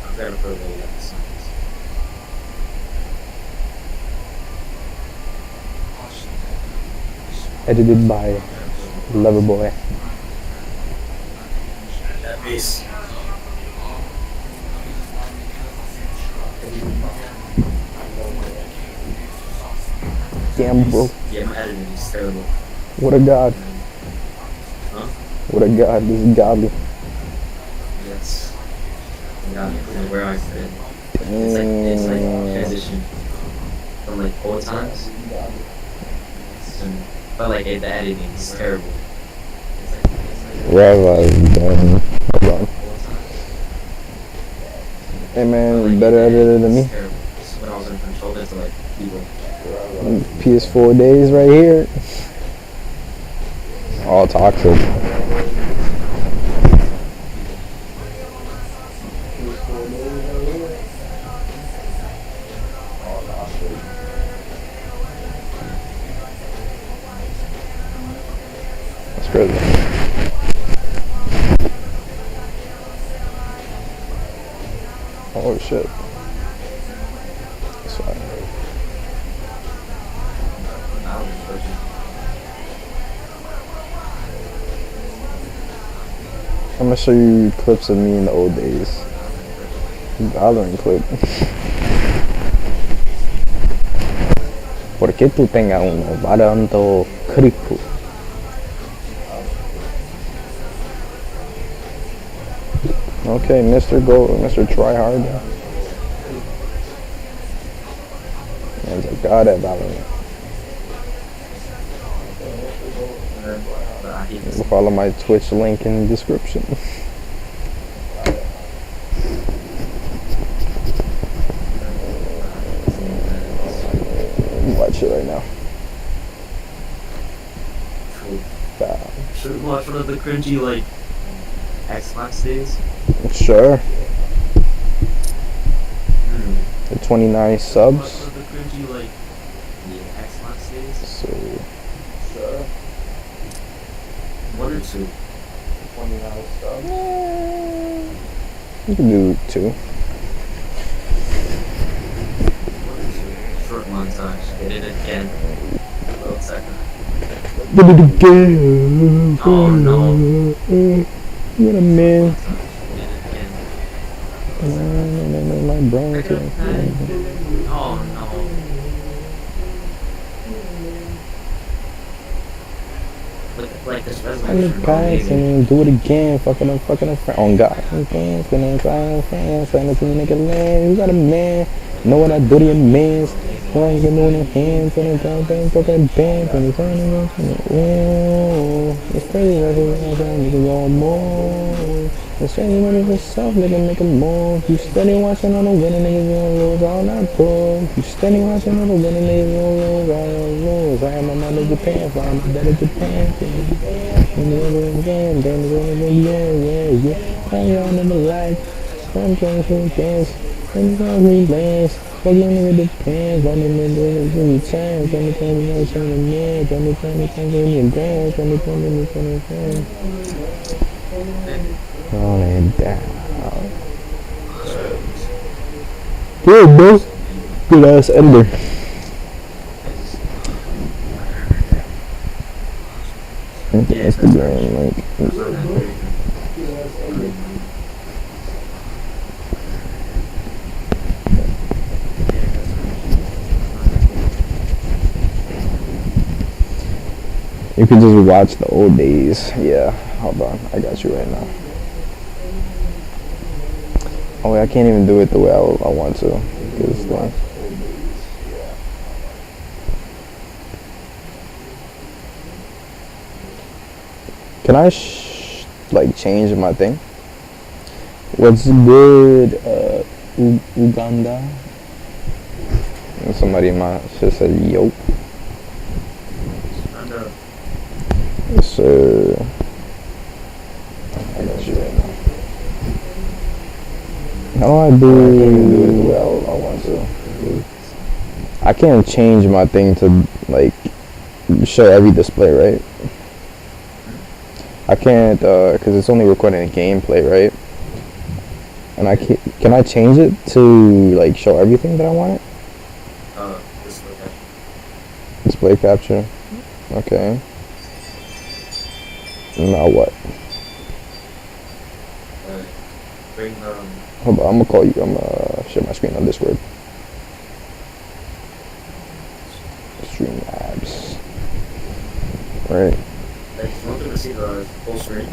I'm very pro video at the science. Edited by Loverboy. That bass. Damn, bro. Yeah, my editing is terrible. What a god. Huh? What a god. This is godly. Yes. Yeah, where I've been. It's like transition from like old times. But like the editing is terrible. Where have I been? Hold on. Hey man, you better editor than me. When I was in control, there's like people. PS4 days right here. All toxic. That's crazy. Oh shit. Sorry. I'm gonna show you clips of me in the old days. Valorant clip. ¿Por qué tú tengas uno varando crico? Okay, Mr. Mr. Tryhard. Man's a god at Valorant. Follow my Twitch link in the description. Watch it right now. Should we watch one of the cringy, like, Xbox days? Sure. The 29 subs. Watch one of the cringy, like, Xbox days? So, Sure. 1 or 2? 29 subs. you can do 2. 1 or 2. Short montage. Did it again. A little second. Did it again. Oh no. What a man. Did it again. My brain. Oh no. Like this I'm resolution. the guys and do it again. Fucking up, on God. Fans, gonna cry, fans, trying to see nigga land. You got a man. Know what I do to your mans. Why you getting on your hands and the goddamn fucking bands and the turning off. Oh, it's crazy. That's what I'm saying. Nigga, go more. It's crazy when it's yourself, nigga, make a move. You steady watching all the winning niggas, you don't lose all that bull. You steady watching all the winning niggas, you don't lose all that lose. I am a man of Japan, flying my dad of Japan. Yeah. I y'all never like. I'm trying to dance. I'm trying to dance. Fucking with the pants, running in the chance. Let me tell you what's on the man. Let me tell you what's on the grass. Let me tell you what's on the grass. On it down. Good, bro. Good ass editor. Instagram link. You can just watch the old days. Yeah, hold on. I got you right now. Oh, wait, I can't even do it the way I want to. Cause, can I like change my thing? What's good, Uganda? And somebody in my shit said, yo. Yes, sir. I got you right now. How do I do it the way I want to? I can't change my thing to like show every display, right? I can't, cause it's only recording a gameplay, right? And I can I change it to like show everything that I want? Display capture. Display capture. Okay. Now what? Bring Hold on, I'm gonna call you. I'm gonna share my screen on Discord. Stream labs. Right. Like, you want them to see the full screen?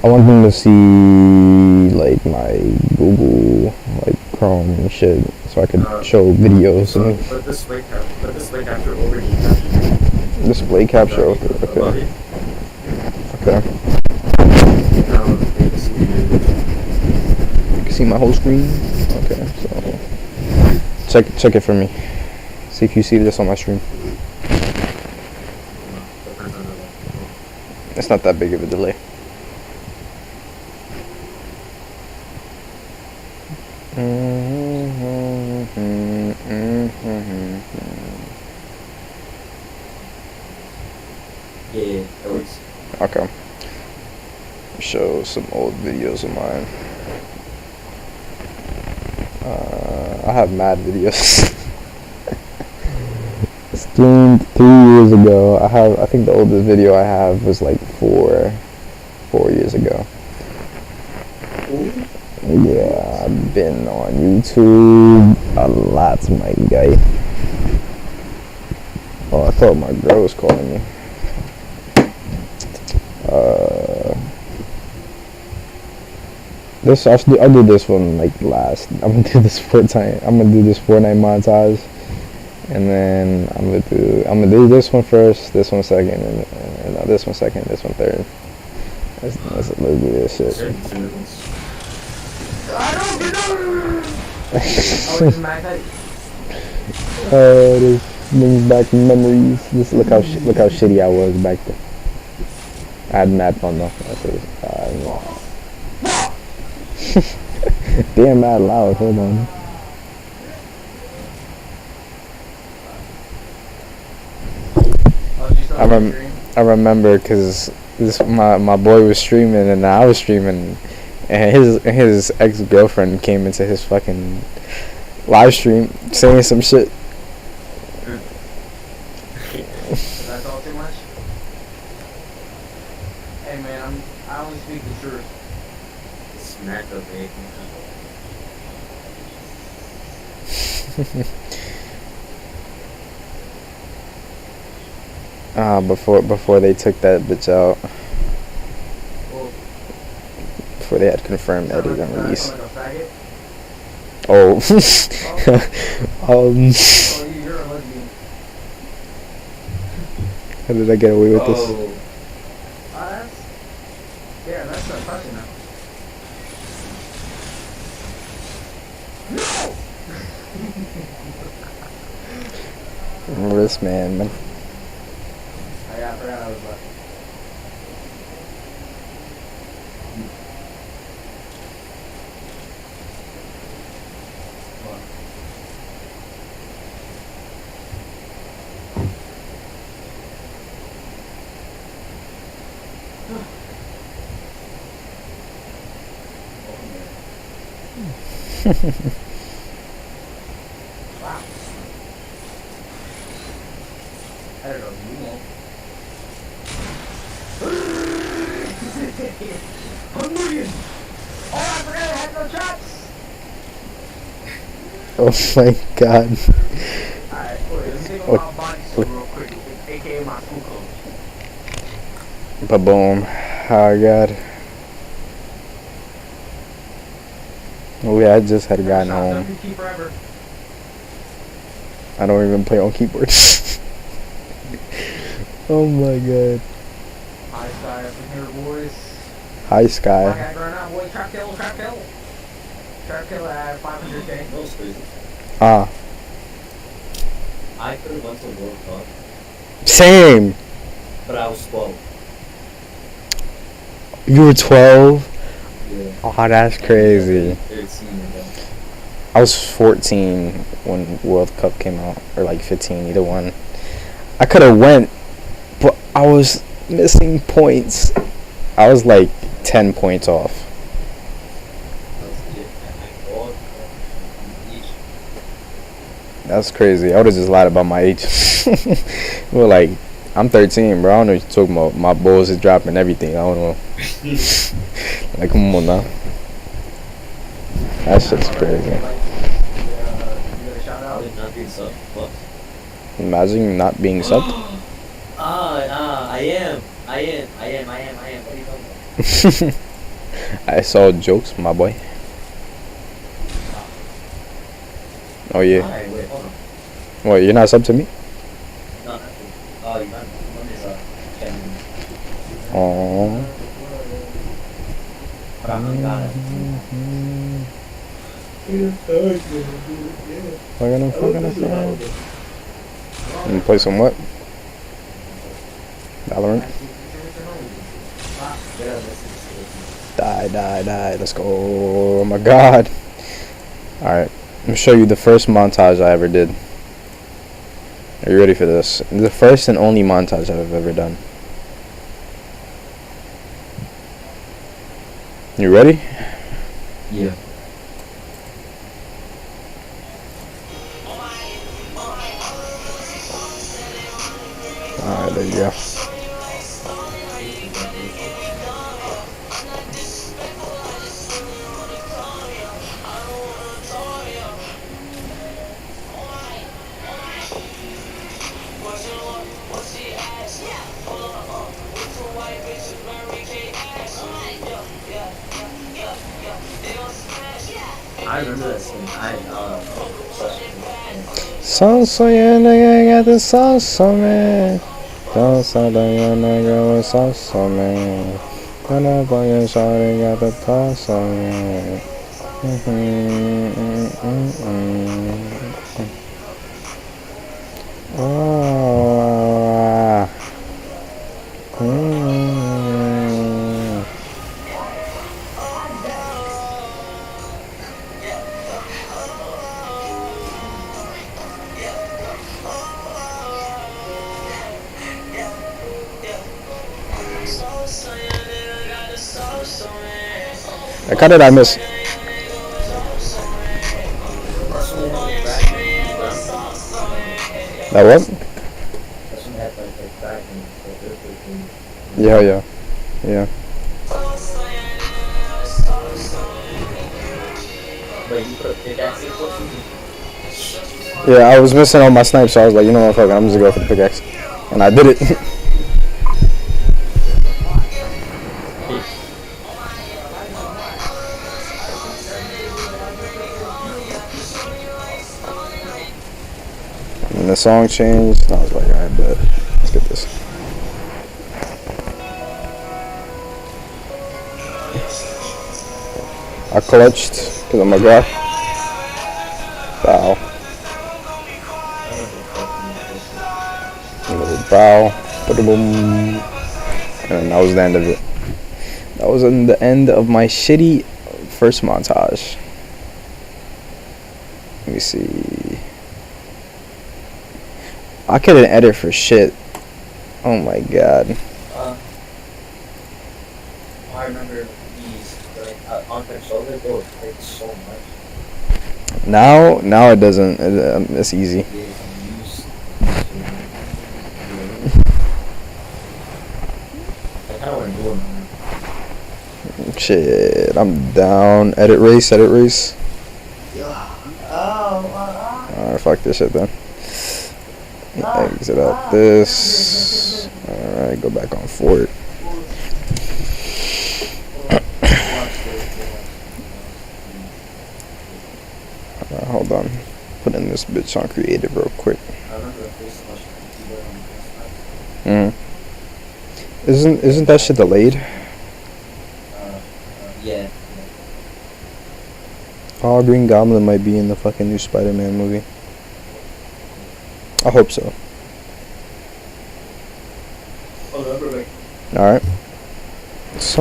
I want them to see like my Google, like Chrome and shit, so I could show videos. So put display capture over the capture. Display capture. Okay. Okay. Now they can see the You can see my whole screen. Okay. So check it for me. See if you see this on my stream. not that big of a delay. Yeah, that works. Okay. Show some old videos of mine. I have mad videos. Streamed 3 years ago. I think the oldest video I have was like 4 years ago. Yeah, I've been on YouTube a lot, my guy. Oh, I thought my girl was calling me. I'll do this one like last. I'm gonna do this Fortnite montage, and then I'm gonna do this one first, this one second, and this one second, this one third. Let's do this shit. This brings back memories. Just look how shitty I was back then. I had mad fun though. Damn, mad loud. Hold on. I remember because my boy was streaming and I was streaming, and his ex-girlfriend came into his fucking live stream saying some shit. That's all too much? Hey man, I only speak the truth. Smack the bacon. Before they took that bitch out, before they had confirmed that it didn't release. Oh, You're a lesbian. how did I get away with this? That's a question now. Wrist man. I forgot I was left. Wow. I don't know, you won't. Oh, I forgot I had no chops! Oh my god. Alright, wait, let me take off my bodysuit real quick, aka my school clothes. Ba-boom. Oh god. Oh yeah, I just had gotten home. I don't even play on keyboard. Oh my god. Hi, Sky, up in here, boys. Hi, Sky. I got burn out, boy. Trap kill. Trap kill at 500k. That was crazy. Ah. I could have went to World Cup, Same. but I was 12. You were 12? Yeah. Oh, that's crazy. 13 ago. I was 14 when World Cup came out, or like 15, either one. I could have went, but I was missing points. I was like 10 points off. That's crazy. I would have just lied about my age. Well, like, I'm 13, bro. I don't know what you're talking about. My balls is dropping everything. I don't know. Like, come on now. That shit's crazy. Imagine not being subbed. I am. What are you talking about? I saw jokes, my boy. Oh yeah. Alright, wait, hold on. What, you're not subbed to me? No, not you. Oh, you got one is Ken. Aww. But I'm got it. I'm gonna play some what? Valorant? Die. Let's go. Oh my god. Alright. I'm gonna show you the first montage I ever did. Are you ready for this? The first and only montage I've ever done. You ready? Yeah. Alright, there you go. I remember that scene. So yeah, nigga got the sauce on me. Don't sound like your nigga with sauce on me. When I boy your shawty got the toss on me. Oh. How did I miss? That what? Yeah. Yeah, I was missing all my snipes, so I was like, you know what, fuck it, I'm just gonna go for the pickaxe. And I did it. And the song changed, and I was like, alright, bet. Let's get this. I clutched, because I'm a guy. Bow. A little bow. Ba-da-boom. And that was the end of it. That was the end of my shitty first montage. Let me see. I couldn't edit for shit. Oh my god. I remember these, like, on controller, they would hurt so much. Now it doesn't. It's easy. I kind of want to do it. Shit, I'm down. Edit race. Alright, fuck this shit then. Exit out this. Alright, go back on Fort. Hold on. Put in this bitch on creative real quick. Isn't that shit delayed? Yeah. Oh, Green Goblin might be in the fucking new Spider-Man movie. I hope so. Alright. If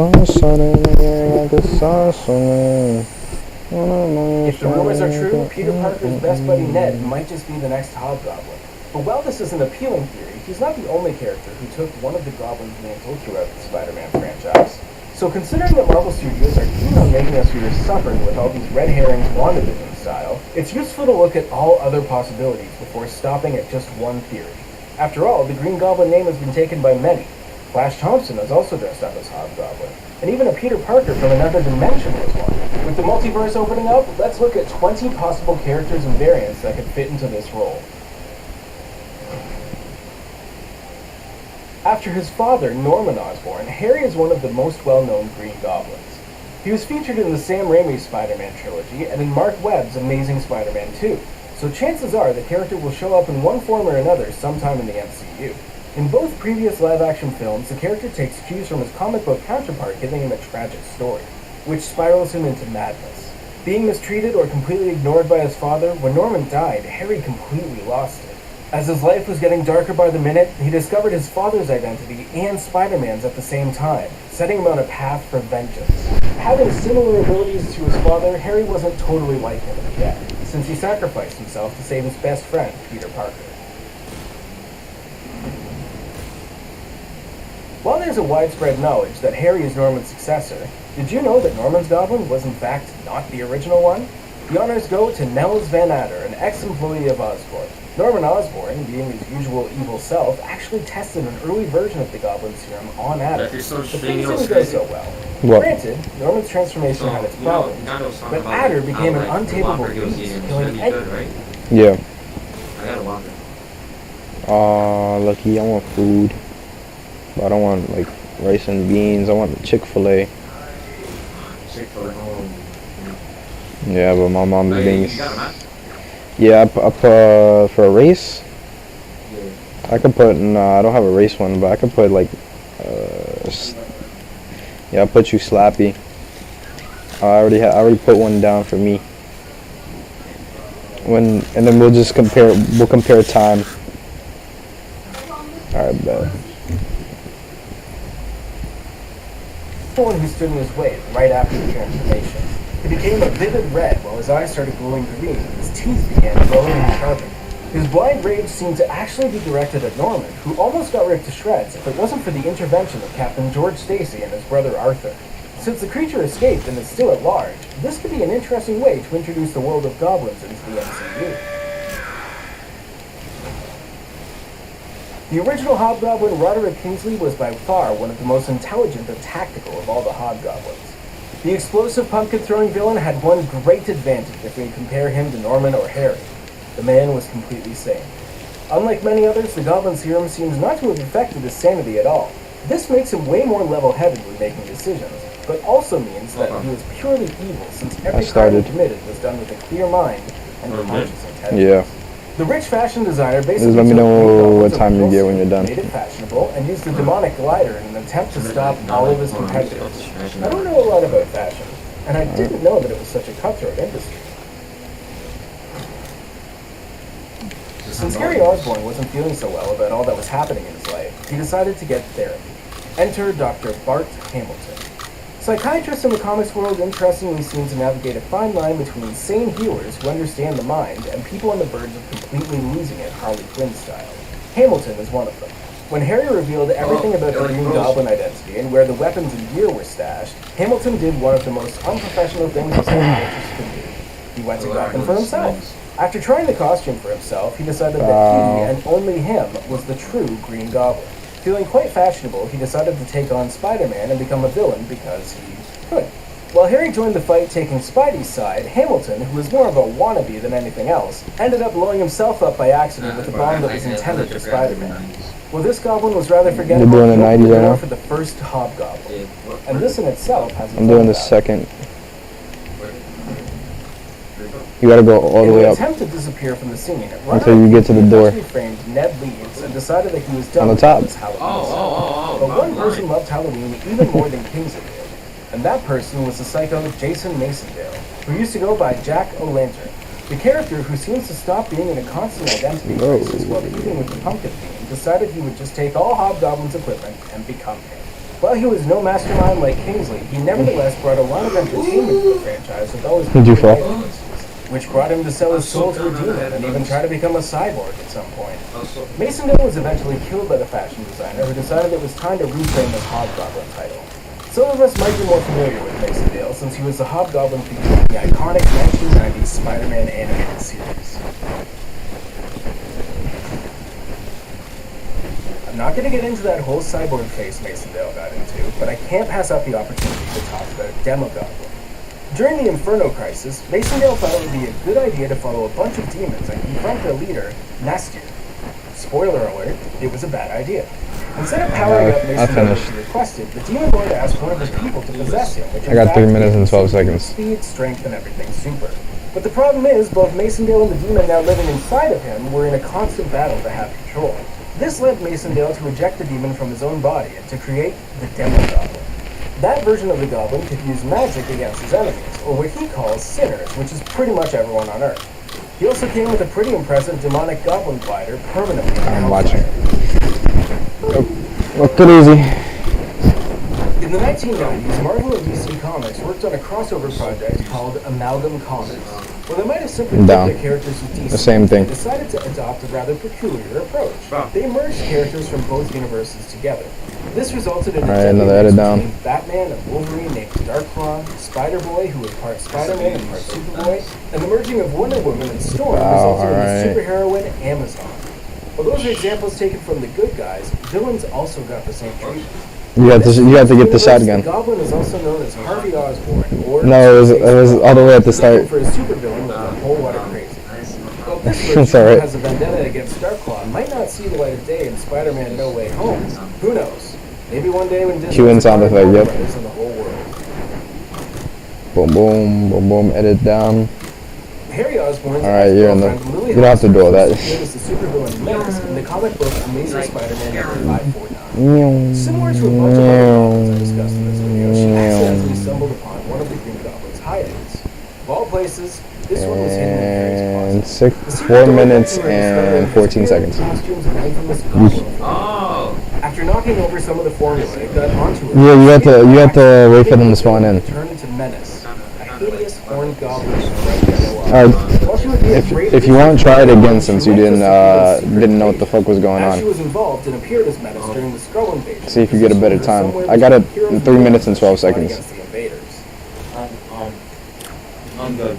the rumors are true, Peter Parker's best buddy Ned might just be the next Hobgoblin. But while this is an appealing theory, he's not the only character who took one of the Goblin's mantle throughout the Spider-Man franchise. So considering that Marvel Studios are keen on making us readers suffer with all these red herrings WandaVision style, it's useful to look at all other possibilities before stopping at just one theory. After all, the Green Goblin name has been taken by many. Flash Thompson is also dressed up as Hobgoblin, and even a Peter Parker from another dimension was one. With the multiverse opening up, let's look at 20 possible characters and variants that could fit into this role. After his father, Norman Osborn, Harry is one of the most well-known Green Goblins. He was featured in the Sam Raimi Spider-Man trilogy and in Mark Webb's Amazing Spider-Man 2, so chances are the character will show up in one form or another sometime in the MCU. In both previous live-action films, the character takes cues from his comic book counterpart, giving him a tragic story, which spirals him into madness. Being mistreated or completely ignored by his father, when Norman died, Harry completely lost it. As his life was getting darker by the minute, he discovered his father's identity and Spider-Man's at the same time, setting him on a path for vengeance. Having similar abilities to his father, Harry wasn't totally like him yet, since he sacrificed himself to save his best friend, Peter Parker. While there's a widespread knowledge that Harry is Norman's successor, did you know that Norman's Goblin was in fact not the original one? The honors go to Nels Van Adder, an ex-employee of Osborn. Norman Osborn, being his usual evil self, actually tested an early version of the Goblin Serum on Adder, but things didn't go so well. What? Granted, Norman's transformation had its problems, but Adder became an untamable beast, killing anything. Yeah. I got a Whopper. Lucky, I want food. But I don't want, like, rice and beans. I want Chick-fil-A. Chick-fil-A. Oh. Yeah, but my mom's being... You got a match? Yeah, for a race? Yeah. I could put... Nah, I don't have a race one, but I could put, like... yeah, I'll put you Slappy. I already put one down for me. And then we'll just compare time. Alright, bet. Someone who stood in his way right after the transformation. He became a vivid red while his eyes started glowing green and his teeth began glowing and sharpening. His blind rage seemed to actually be directed at Norman, who almost got ripped to shreds if it wasn't for the intervention of Captain George Stacy and his brother Arthur. Since the creature escaped and is still at large, this could be an interesting way to introduce the world of goblins into the MCU. The original Hobgoblin, Roderick Kingsley, was by far one of the most intelligent and tactical of all the Hobgoblins. The explosive pumpkin-throwing villain had one great advantage if we compare him to Norman or Harry. The man was completely sane. Unlike many others, the Goblin Serum seems not to have affected his sanity at all. This makes him way more level-headed when making decisions, but also means that he was purely evil since every crime he committed was done with a clear mind and conscious intelligence. Yeah. The rich fashion designer basically Just let me know what time you get when you're done. made it fashionable and used the demonic glider in an attempt to stop all of his competitors. I don't know a lot about fashion, and I didn't know that it was such a cutthroat industry. Since Harry Osborn wasn't feeling so well about all that was happening in his life, he decided to get therapy. Enter Dr. Bart Hamilton. Psychiatrists in the comics world interestingly seem to navigate a fine line between sane healers who understand the mind and people on the verge of completely losing it Harley Quinn style. Hamilton is one of them. When Harry revealed everything about the Green Goblin identity and where the weapons and gear were stashed, Hamilton did one of the most unprofessional things a psychiatrist could do. He went and got them for himself. After trying the costume for himself, he decided that he, and only him, was the true Green Goblin. Feeling quite fashionable, he decided to take on Spider-Man and become a villain because he could. While Harry joined the fight taking Spidey's side, Hamilton, who was more of a wannabe than anything else, ended up blowing himself up by accident with a bomb that was intended for Spider-Man. Well, this goblin was rather forgettable. You're doing the 90s right now? For the first Hobgoblin. And this in itself has I'm doing the second. You gotta go all the way up attempt to disappear from the scene until you get to the door. Framed Ned Leeds and decided that he was done On the top. with Halloween. But one person loved Halloween even more than Kingsley did, and that person was the psycho Jason Masondale, who used to go by Jack O'Lantern, the character who seems to stop being in a constant identity crisis while eating with the pumpkin theme, decided he would just take all Hobgoblin's equipment and become him. While he was no mastermind like Kingsley, he nevertheless brought a lot of entertainment to the franchise with all his Did you fall? which brought him to sell his soul to a demon and even try to become a cyborg at some point. Masondale was eventually killed by the fashion designer who decided it was time to reclaim the Hobgoblin title. Some of us might be more familiar with Masondale since he was the Hobgoblin figure in the iconic 1990s Spider-Man animated series. I'm not going to get into that whole cyborg face Masondale got into, but I can't pass up the opportunity to talk about Demogoblin. During the Inferno Crisis, Masondale thought it would be a good idea to follow a bunch of demons and confront their leader, Nastir. Spoiler alert, it was a bad idea. Instead of powering up Masondale as he requested, the demon lord asked one of his people to possess him, which I got 3 minutes and 12 seconds. Speed, strength, and everything super. But the problem is, both Masondale and the demon now living inside of him were in a constant battle to have control. This led Masondale to reject the demon from his own body and to create the Demogoblin. That version of the goblin could use magic against his enemies, or what he calls sinners, which is pretty much everyone on Earth. He also came with a pretty impressive demonic goblin glider permanently. I'm watching. Look it easy. In the 1990s, Marvel and DC Comics worked on a crossover project called Amalgam Comics. Well, they might have simply put their characters with DC The same thing. and decided to adopt a rather peculiar approach. They merged characters from both universes together. This resulted in a another edit down. between Batman and Wolverine named Darkclaw, Spider-Boy, who was part Spider-Man and part Superboy, and the merging of Wonder Woman and Storm resulted in the superheroine Amazon. Well, those are examples taken from the good guys. Villains also got the same treatment. You have to get the shotgun. The Goblin is also known as Harvey Osborn, or No, it was all the way at the start. for his supervillain with a whole lot of crazy. Well, this It's version alright. has a vendetta against Darkclaw might not see the light of day in Spider-Man No Way Home. Who knows? Maybe one day when Disney Cue in sound effect, yep. in the whole world. Boom, boom, boom, boom. Edit down. Harry Osborn's Alright, you're in the. ex-girlfriend, Lily You don't have to do all that. Osborn, was the supervillain Menace in the comic book Amazing Spider-Man number 549. Similar to a bunch of other goblins I discussed in this video, she accidentally stumbled upon one of the Green Goblin's hidings. Of all places, this one was hidden in Harry's closet. And 4 minutes and 14 seconds. Costumes of an infamous goblin. Oh! After knocking over some of the formula, it got onto her. Yeah, you have to wait for them to spawn in. Turned into Menace, a hideous horned goblin. If you want, try it again since you didn't know what the fuck was going She on. was involved and appeared as Menace during the Skrull invasion. See if you get a better time. I got it in 3 minutes and 12 seconds. Against the invaders. I'm good.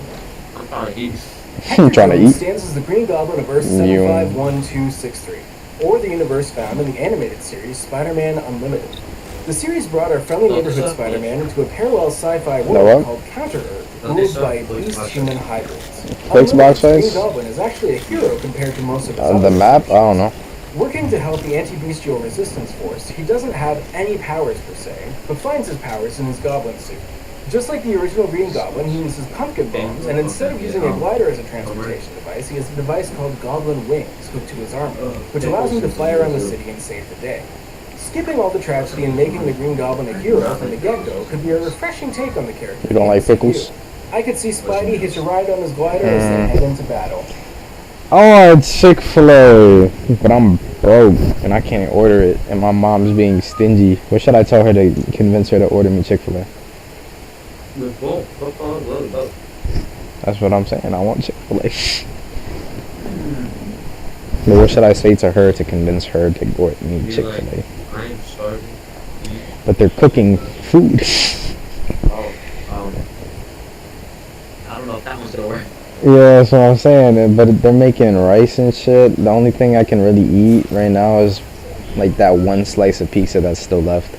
I'm trying to eat. I'm trying to eat. Stands as the Green Goblin of Earth 751263, or the universe found in the animated series Spider-Man Unlimited. The series brought our friendly neighborhood Spider-Man into a parallel sci-fi world called Counter-Earth, ruled by beast-human hybrids. Xbox Green face? Goblin is actually a hero compared to most of his other The map? I don't know. Working to help the anti-bestial resistance force, he doesn't have any powers per se, but finds his powers in his goblin suit. Just like the original Green Goblin, he uses pumpkin bombs, and instead of using a glider as a transportation device, he has a device called Goblin Wings hooked to his armor, which allows him to fly around the city and save the day. Skipping all the tragedy and making the Green Goblin a hero from the get-go could be a refreshing take on the character. You don't like pickles? I could see Spidey hitch a ride on his glider as they head into battle. Oh, it's Chick-fil-A, but I'm broke and I can't order it, and my mom's being stingy. What should I tell her to convince her to order me Chick-fil-A? That's what I'm saying. I want Chick-fil-A. But what should I say to her to convince her to order me Chick-fil-A? I'm starving. But they're cooking food. I don't know if that one's gonna work. Yeah, that's what I'm saying. But they're making rice and shit. The only thing I can really eat right now is like that one slice of pizza that's still left.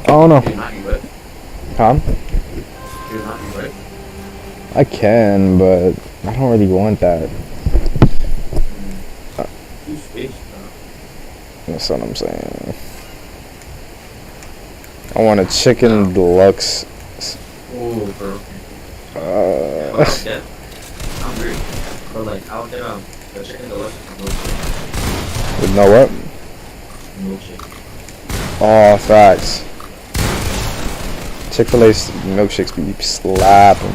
I don't know. You're not whip. Huh? You're not whip. I can, but I don't really want that. Too space, bro. That's what I'm saying. I want a chicken deluxe. Oh, bro. Uh, Yeah. I'm weird. But like, I'll get the chicken deluxe milkshake. with no what? Milkshake. Oh, facts. Chick-fil-A's milkshakes be slapping.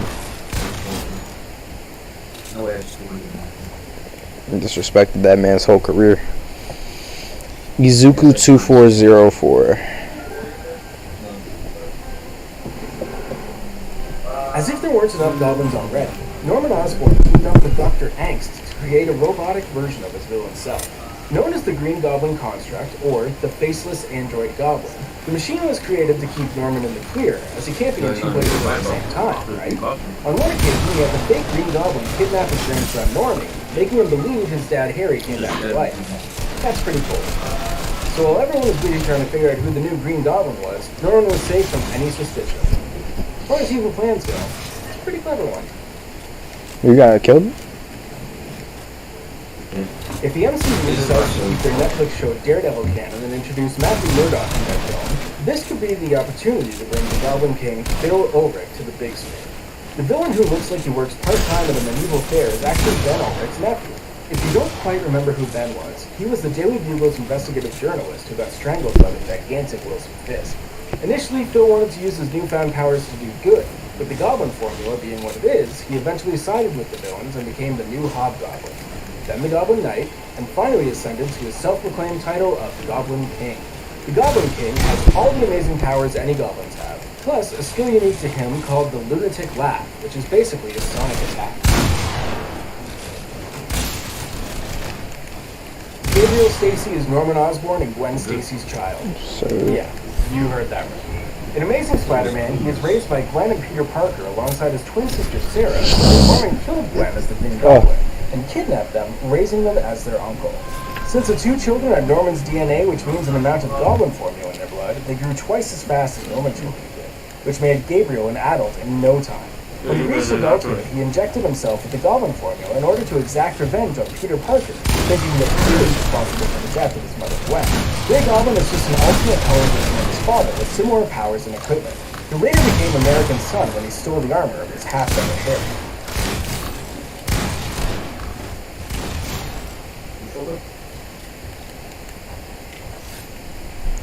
No way I just wanted that. Disrespected that man's whole career. Izuku2404. As if there weren't enough goblins already, Norman Osborn teamed up with Dr. Angst to create a robotic version of his villain self. Known as the Green Goblin Construct, or the Faceless Android Goblin, the machine was created to keep Norman in the clear, as he can't be in two places at the same time, right? On one occasion, he had the fake Green Goblin kidnap his grandson Normie, making him believe his dad Harry came back to life. That's pretty cool. So while everyone was busy trying to figure out who the new Green Goblin was, Norman was safe from any suspicion. As far as evil plans go, it's a pretty clever one. You got killed? If the MCU decides to keep their Netflix show Daredevil canon and introduce Matthew Murdock in their film, this could be the opportunity to bring the Goblin King, Bill Ulrich, to the big screen. The villain who looks like he works part-time at a medieval fair is actually Ben Ulrich's nephew. If you don't quite remember who Ben was, he was the Daily Bugle's investigative journalist who got strangled by the gigantic Wilson Fisk. Initially, Phil wanted to use his newfound powers to do good, With the Goblin formula being what it is, he eventually sided with the villains and became the new Hobgoblin, then the Goblin Knight, and finally ascended to his self-proclaimed title of the Goblin King. The Goblin King has all the amazing powers any goblins have, plus a skill unique to him called the Lunatic Laugh, which is basically a sonic attack. Gabriel Stacy is Norman Osborn and Gwen Stacy's child. So Yeah, you heard that right. In Amazing Spider-Man, he is raised by Gwen and Peter Parker alongside his twin sister Sarah, who Norman killed Gwen as the Green Goblin, and kidnapped them, raising them as their uncle. Since the two children had Norman's DNA, which means an amount of Goblin formula in their blood, they grew twice as fast as Norman children did, which made Gabriel an adult in no time. When he reached adulthood, he injected himself with the Goblin formula in order to exact revenge on Peter Parker, thinking that he was responsible for the death of his mother Gwen. Grey Goblin is just an alternate color version of his father with similar powers and equipment, who later became American Son when he stole the armor of his half-brother Harry.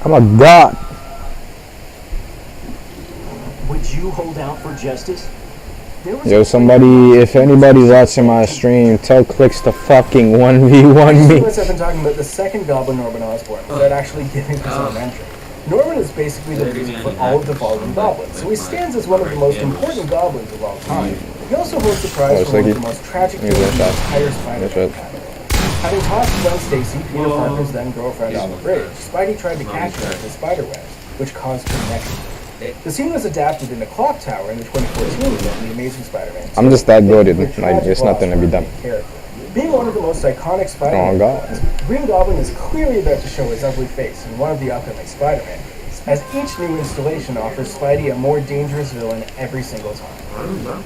I'm a god. Would you hold out for justice? Yo, somebody, if anybody's watching my stream, tell Clicks to fucking 1v1 me. I've been talking about the second Goblin, Norman Osborn, without actually giving his own entry. Norman is basically the reason for all of the following goblins, so he stands as one of the most important goblins of all time. He also holds the prize for one of the most tragic kills in the entire Spider-Man category. Having tossed Gwen Stacy, Peter Parker's then-girlfriend, off the bridge, Spidey tried to catch her with his spiderweb, which caused her neck to break. The scene was adapted in the Clock Tower in the 2014 film, The Amazing Spider-Man. I'm just that goated, like, it's nothing to be done. Being one of the most iconic Spider-Man villains, Green Goblin is clearly about to show his ugly face in one of the upcoming Spider-Man movies, as each new installation offers Spidey a more dangerous villain every single time.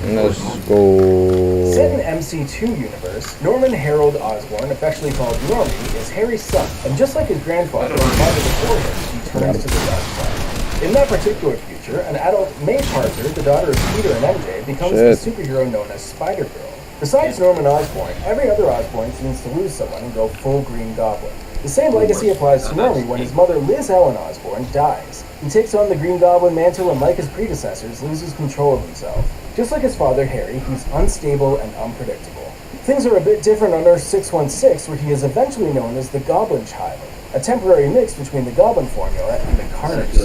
Let's go. Set in MC2 universe, Norman Harold Osborn, affectionately called Normie, is Harry's son, and just like his grandfather, who fought before him, he turns to the dark side. In that particular future, an adult May Parker, the daughter of Peter and MJ, becomes the superhero known as Spider-Girl. Besides Norman Osborn, every other Osborn seems to lose someone and go full Green Goblin. The same legacy applies to Normie when his mother Liz Ellen Osborn dies. He takes on the Green Goblin mantle and, like his predecessors, loses control of himself. Just like his father Harry, he's unstable and unpredictable. Things are a bit different on Earth 616, where he is eventually known as the Goblin Child, a temporary mix between the Goblin formula and the Carnage.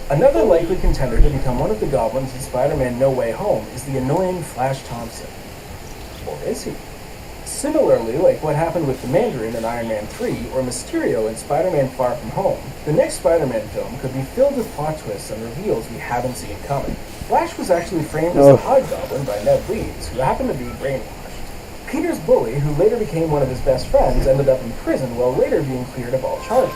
Another likely contender to become one of the Goblins in Spider-Man No Way Home is the annoying Flash Thompson. Or is he? Similarly, like what happened with the Mandarin in Iron Man 3 or Mysterio in Spider-Man Far From Home, the next Spider-Man film could be filled with plot twists and reveals we haven't seen coming. Flash was actually framed as a Hobgoblin by Ned Leeds, who happened to be brainwashed. Peter's bully, who later became one of his best friends, ended up in prison while later being cleared of all charges.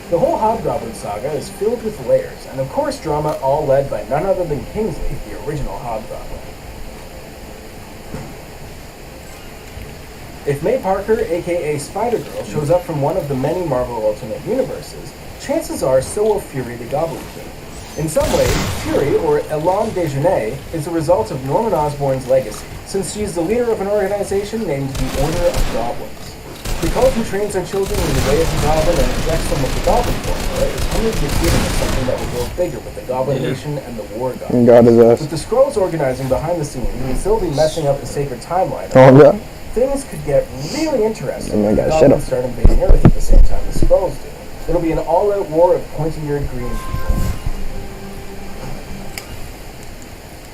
The whole Hobgoblin saga is filled with layers, and of course drama, all led by none other than Kingsley, the original Hobgoblin. If May Parker, aka Spider-Girl, shows up from one of the many Marvel alternate universes, chances are so will Fury the Goblin King. In some ways, Fury, or Elan Dejanay, is the result of Norman Osborn's legacy, since she is the leader of an organization named the Order of Goblins. Because he trains her children in the way of the Goblin and injects them with the Goblin formula, is only the beginning of something that will grow bigger with the Goblin Nation and the War Goblins. With the Skrulls organizing behind the scenes, and still be messing up the sacred timeline, things could get really interesting when the Goblins start invading Earth at the same time the Skrulls do. It'll be an all-out war of pointy-eared green people.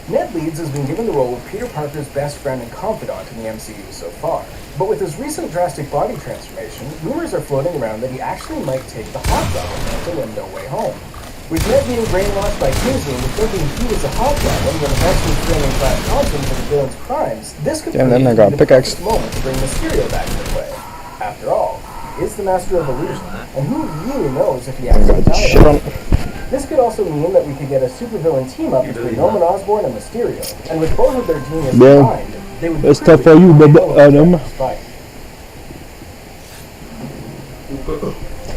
Ned Leeds has been given the role of Peter Parker's best friend and confidant in the MCU so far. But with his recent drastic body transformation, rumors are floating around that he actually might take the Hobgoblin mantle in No Way Home. With Ned being brainwashed by Kingsley into thinking he was a Hobgoblin when eventually framing Flash Thompson for the villain's crimes, this could be the perfect moment to bring Mysterio back into play. After all, he is the Master of Illusion, and who really knows if he actually died? This could also mean that we could get a supervillain team-up between Norman Osborn and Mysterio, and with both of their genius combined, they would be it's tough for you, but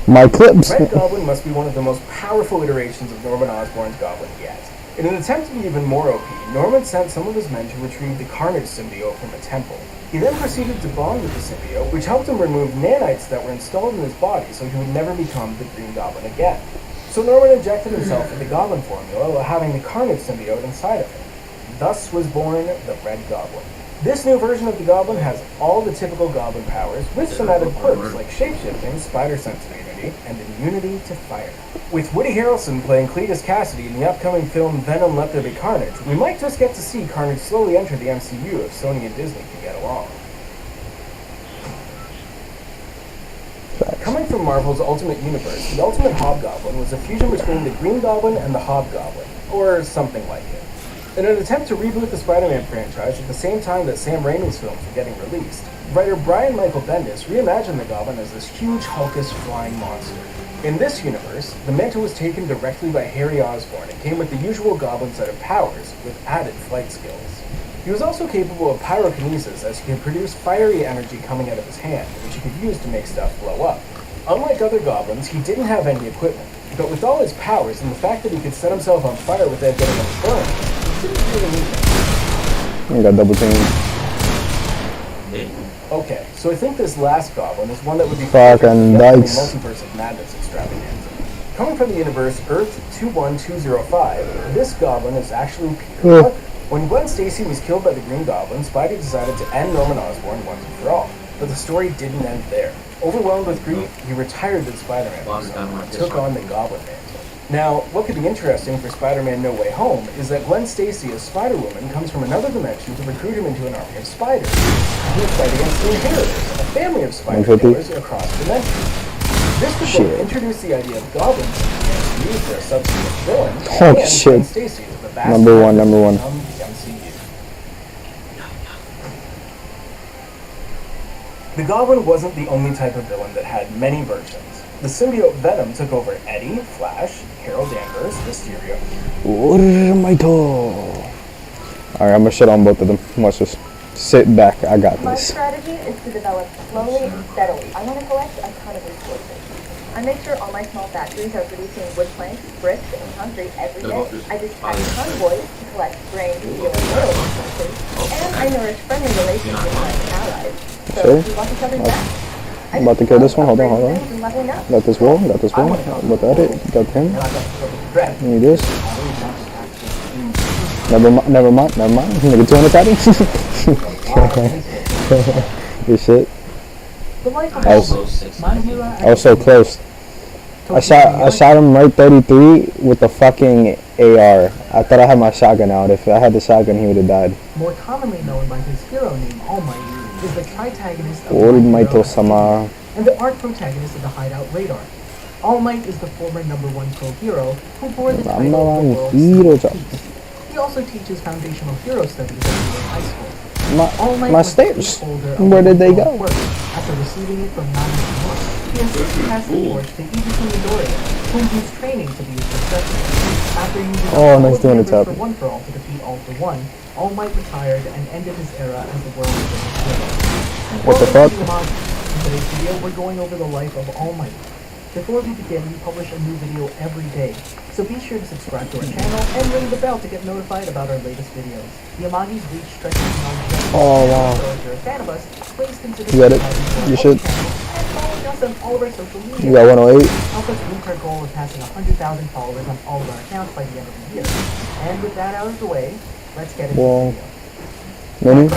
my clips. Red Goblin must be one of the most powerful iterations of Norman Osborn's Goblin yet. In an attempt to be even more OP, Norman sent some of his men to retrieve the Carnage symbiote from a temple. He then proceeded to bond with the symbiote, which helped him remove nanites that were installed in his body so he would never become the Green Goblin again. So Norman injected himself with the Goblin formula while having the Carnage symbiote inside of him. Thus was born the Red Goblin. This new version of the Goblin has all the typical Goblin powers, with some added quirks like shapeshifting, spider sense immunity, and immunity to fire. With Woody Harrelson playing Cletus Cassidy in the upcoming film Venom Let There Be Carnage, we might just get to see Carnage slowly enter the MCU if Sony and Disney can get along. Coming from Marvel's Ultimate Universe, the Ultimate Hobgoblin was a fusion between the Green Goblin and the Hobgoblin, or something like it. In an attempt to reboot the Spider-Man franchise at the same time that Sam Raimi's films were getting released, writer Brian Michael Bendis reimagined the Goblin as this huge, hulkish, flying monster. In this universe, the mantle was taken directly by Harry Osborn and came with the usual Goblin set of powers, with added flight skills. He was also capable of pyrokinesis, as he could produce fiery energy coming out of his hand, which he could use to make stuff blow up. Unlike other goblins, he didn't have any equipment, but with all his powers and the fact that he could set himself on fire without getting him burned, he didn't really need them. I got double teamed. Okay, so I think this last goblin is one that would be fucking dykes. Multiverse of Madness extravaganza. Coming from the universe Earth 21205, this goblin is actually Peter Parker. When Gwen Stacy was killed by the Green Goblin, Spidey decided to end Norman Osborn once and for all. But the story didn't end there. Overwhelmed with grief, he retired the Spider-Man persona and took on the Goblin mantle. Now, what could be interesting for Spider-Man No Way Home is that Gwen Stacy as Spider-Woman comes from another dimension to recruit him into an army of spiders. He will fight against the Inheritors, a family of spider killers across dimensions. This would both introduce the idea of goblins and use their subsequent villains, and Gwen Stacy as the vast number one. of the MCU. The Goblin wasn't the only type of villain that had many versions. The symbiote Venom took over Eddie, Flash, Carol Danvers, Mysterio. Alright, I'm gonna shut on both of them. Let's just sit back. I got My this. strategy is to develop slowly and steadily. I want to collect a ton of resources. I make sure all my small factories are producing wood planks, bricks, and concrete every day. I dispatch convoys to collect grain, steel, and oil resources. And I nourish friendly relations with my allies. So we want each other's back. I'm about to kill this one. Hold on. Got this one. Got that it. Got him. Need this. Never mind. Nigga 200 patty. Good shit. I was so close. I shot him right 33 with the fucking AR. I thought I had my shotgun out. If I had the shotgun, he would have died. More commonly known by his hero name, All Might, is the tritagonist of Sama. and the arch protagonist of the Hideout Radar. All Might is the former #1 pro hero who bore the title of the world's peace. He also teaches foundational hero studies at UA High School. My stairs. Where did they go? After receiving it from Nami, he has since passed the torch to Ibuki Midoriya, whom he's training to be his successor. After using nice doing it, for One For All to defeat All For One, All Might retired and ended his era as the world's greatest hero. What the fuck? In today's video, we're going over the life of All Might. Before we begin, we publish a new video every day, so be sure to subscribe to our channel and ring the bell to get notified about our latest videos. The Amagi's reach stretches beyond just Oh wow. so if you're a fan of us, please consider You got it. subscribing to You our should. channel and following us on all of our social media. You got 108. Help us reach our goal of passing 100,000 followers on all of our accounts by the end of the year. And with that out of the way, let's get into the video. Mini?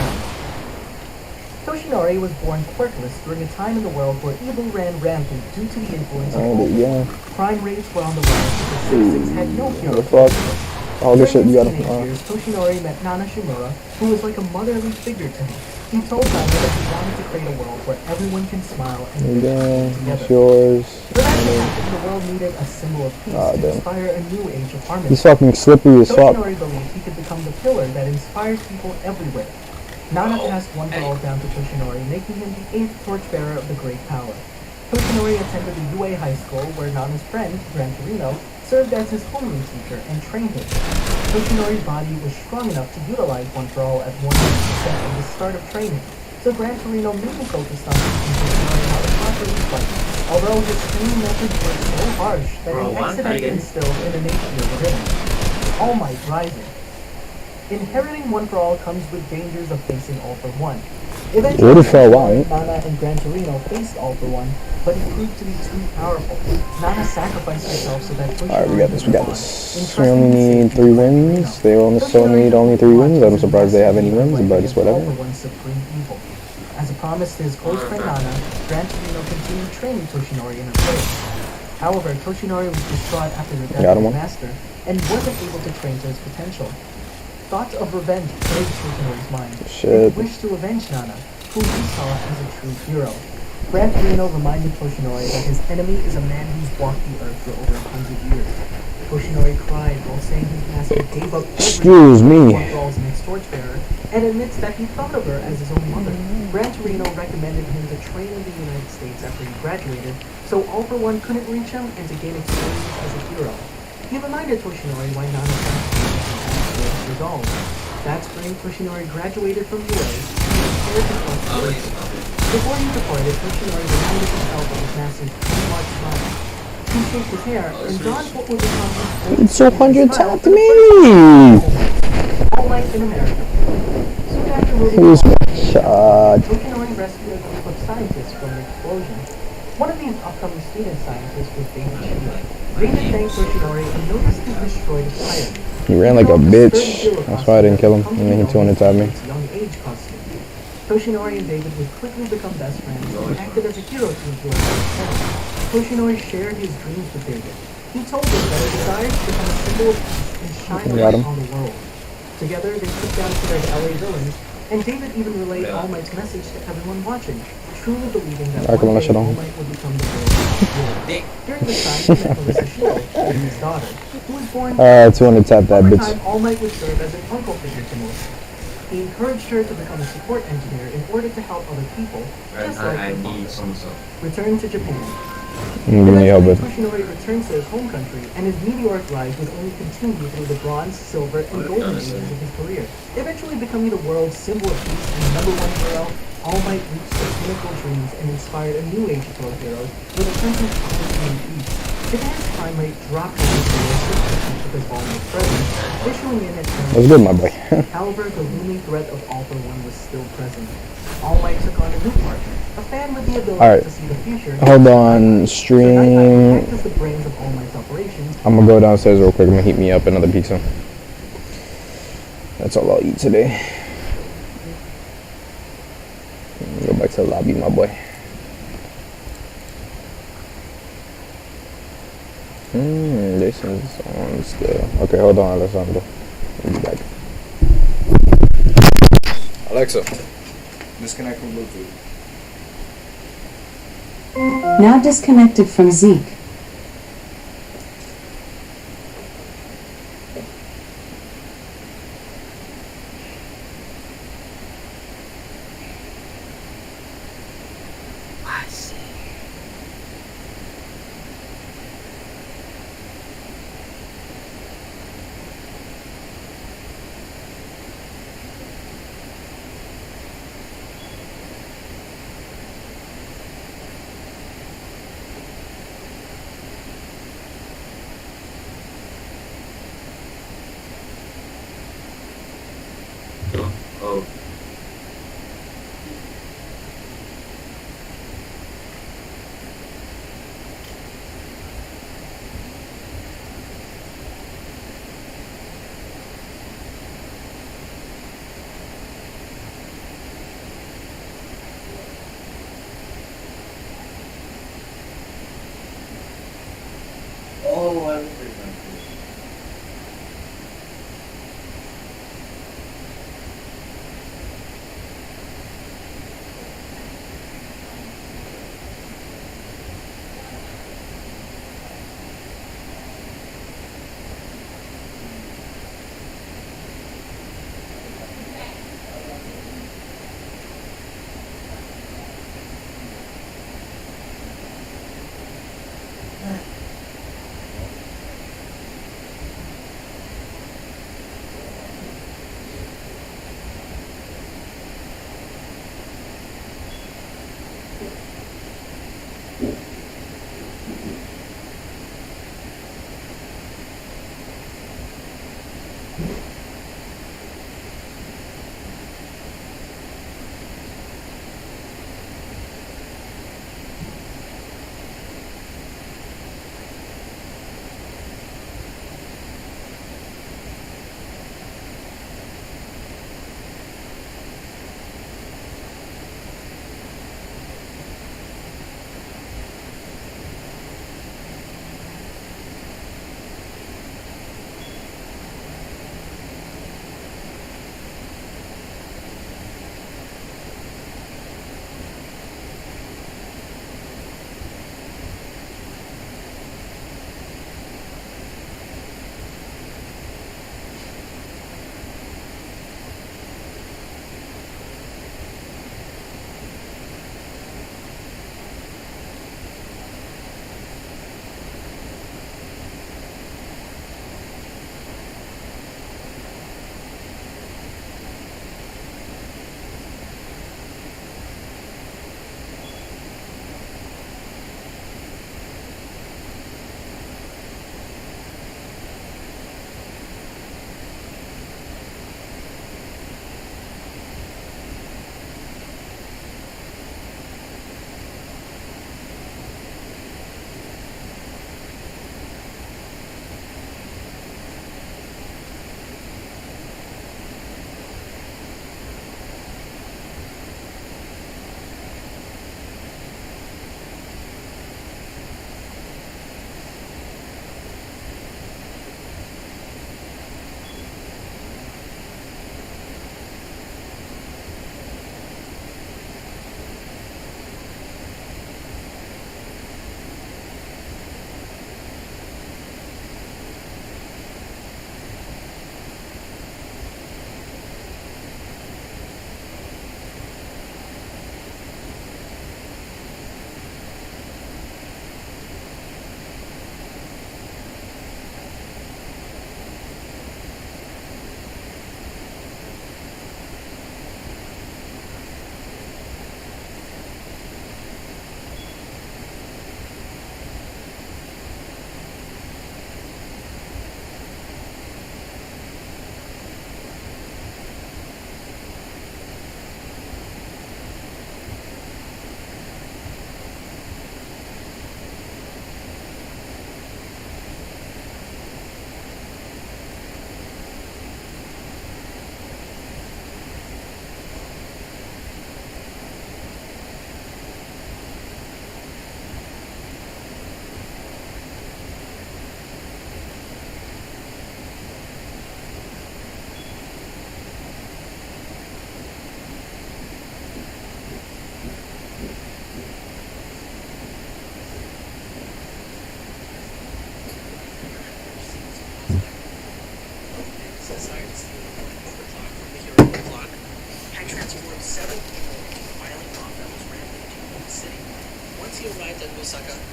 Toshinori was born quirkless during a time in the world where evil ran rampant due to the influence of crime rates were on the rise because citizens had no hero. Fuck. All this shit you got. Years, Toshinori met Nana Shimura, who was like a motherly figure to him. He told Nana that he wanted to create a world where everyone can smile and live together. It's yours. For that to happen, the world needed a symbol of peace to inspire a new age of harmony. He's fucking slippery as fuck. Toshinori believed he could become the pillar that inspires people everywhere. Nana passed One For All down to Toshinori, making him the 8th torchbearer of the Great Power. Toshinori attended the UA High School, where Nana's friend, Gran Torino, served as his homeroom teacher and trained him. Toshinori's body was strong enough to utilize One For All at 100% at the start of training, so Gran Torino mainly focused on teaching Toshinori how to properly fight, although his training methods were so harsh that he accidentally instilled an innate fear within him. All Might Rising. Inheriting One for All comes with dangers of facing All for One. What Eventually, if I want? Nana and Gran Torino faced All for One, but he proved to be too powerful. Nana sacrificed herself so that Toshinori Alright, we got this. We got could this. go We on, only need 3 wins. They still need only 3 wins. I'm surprised they have any wins, but it's whatever. All for One's supreme evil. As a promise to his close friend Nana, Gran Torino continued training Toshinori in her place. However, Toshinori was distraught after the death of his master and wasn't able to train to his potential. Thoughts of revenge plagued Toshinori's mind. Shit. He wished to avenge Nana, whom he saw as a true hero. Gran Torino reminded Toshinori that his enemy is a man who's walked the earth for over 100 years. Toshinori cried while saying his master gave up Excuse me. One next torchbearer and admits that he thought of her as his own mother. Gran Torino recommended him to train in the United States after he graduated, so All for One couldn't reach him and to gain experience as a hero. He reminded Toshinori why Nana's was resolved. That spring, Toshinori graduated from UA and prepared to collect. Before he departed, Toshinori reminded himself of his master's trademark smile. He shaped his hair and donned what would become his It's 200 tapped me! All Might in America. Soon after moving Who's on, shot? Toshinori rescued a group of scientists from the explosion. One of these upcoming student scientists was David Shield. David thanked Toshinori and noticed he destroyed his tire. He ran like a bitch. That's why I didn't kill him. And then he 200 tapped me. Young age costume. Toshinori and David would quickly become best friends and acted as a hero to his brother. Toshinori shared his dreams with David. He told him that he desired to become a symbol of peace and shine a light on the world. Together, they took down to their LA villains, and David even relayed All Might's message to everyone watching, truly believing that one day All Might would become the world's hero. During this time, he met Melissa Shield, David's daughter, who was born. 200 tap that Over bitch. time, All Might would serve as an uncle figure to Melissa. He encouraged her to become a support engineer in order to help other people, just like her father. Returned to Japan. Toshinori returned to his home country, and his meteoric rise would only continue through the bronze, silver, and golden ages of his career. Eventually becoming the world's symbol of peace and #1 hero, All Might reached their pinnacle dreams and inspired a new age of world heroes with a country's poverty and peace. Japan's crime rate dropped from the because of All Might's presence, issuing in its That's good, my boy. However, the looming threat of All for One was still present. All Might took on a new partner, a fan with the ability to see the future. Hold on, stream. As the brains of All Might's operations. I'm gonna go downstairs real quick. I'm gonna heat me up another pizza. That's all I'll eat today. Go back to the lobby, my boy. This is on still. Okay, hold on, Alessandro. I'll be back. Alexa, disconnect from Bluetooth. Now disconnected from Zeke. Oh, I remember.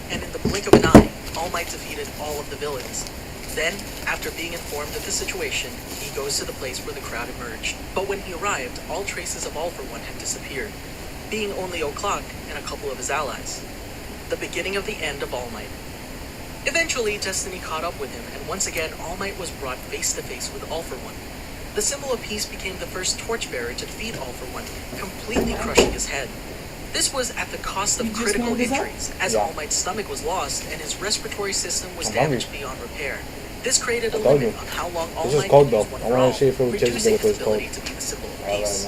and in the blink of an eye, All Might defeated all of the villains. Then, after being informed of the situation, he goes to the place where the crowd emerged. But when he arrived, all traces of All For One had disappeared, being only O'Clock and a couple of his allies. The beginning of the end of All Might. Eventually, Destiny caught up with him, and once again, All Might was brought face to face with All For One. The symbol of peace became the first torchbearer to defeat All For One, completely crushing his head. This was at the cost of critical injuries, as All Might's stomach was lost and his respiratory system was damaged beyond repair. This created a limit on how long All Might could use One For All, reducing his ability to be the symbol of peace.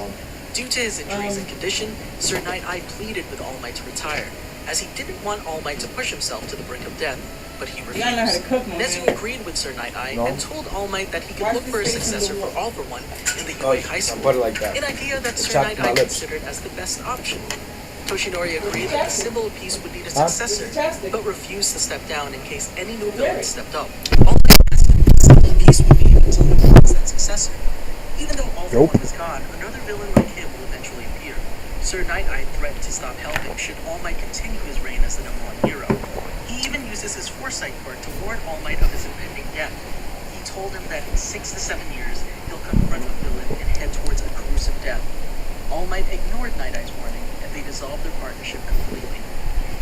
Due to his injuries and condition, Sir Night-Eye pleaded with All Might to retire, as he didn't want All Might to push himself to the brink of death, but he refused. Nezu agreed with Sir Night-Eye and told All Might that he could look for a successor for All For One in the UA High School, an idea that Sir Night-Eye considered as the best option. Toshinori agreed that the symbol of peace would need a successor, but refused to step down in case any new villains stepped up. All Might asked if the symbol of peace would be until he finds that successor. Even though All For One is gone, another villain like him will eventually appear. Sir Night-Eye threatened to stop helping should All Might continue his reign as the #1 hero. He even uses his foresight quirk to warn All Might of his impending death. He told him that in 6 to 7 years, he'll confront a villain and head towards a gruesome death. All Might ignored Night-Eye's warning, and they dissolved their partnership completely.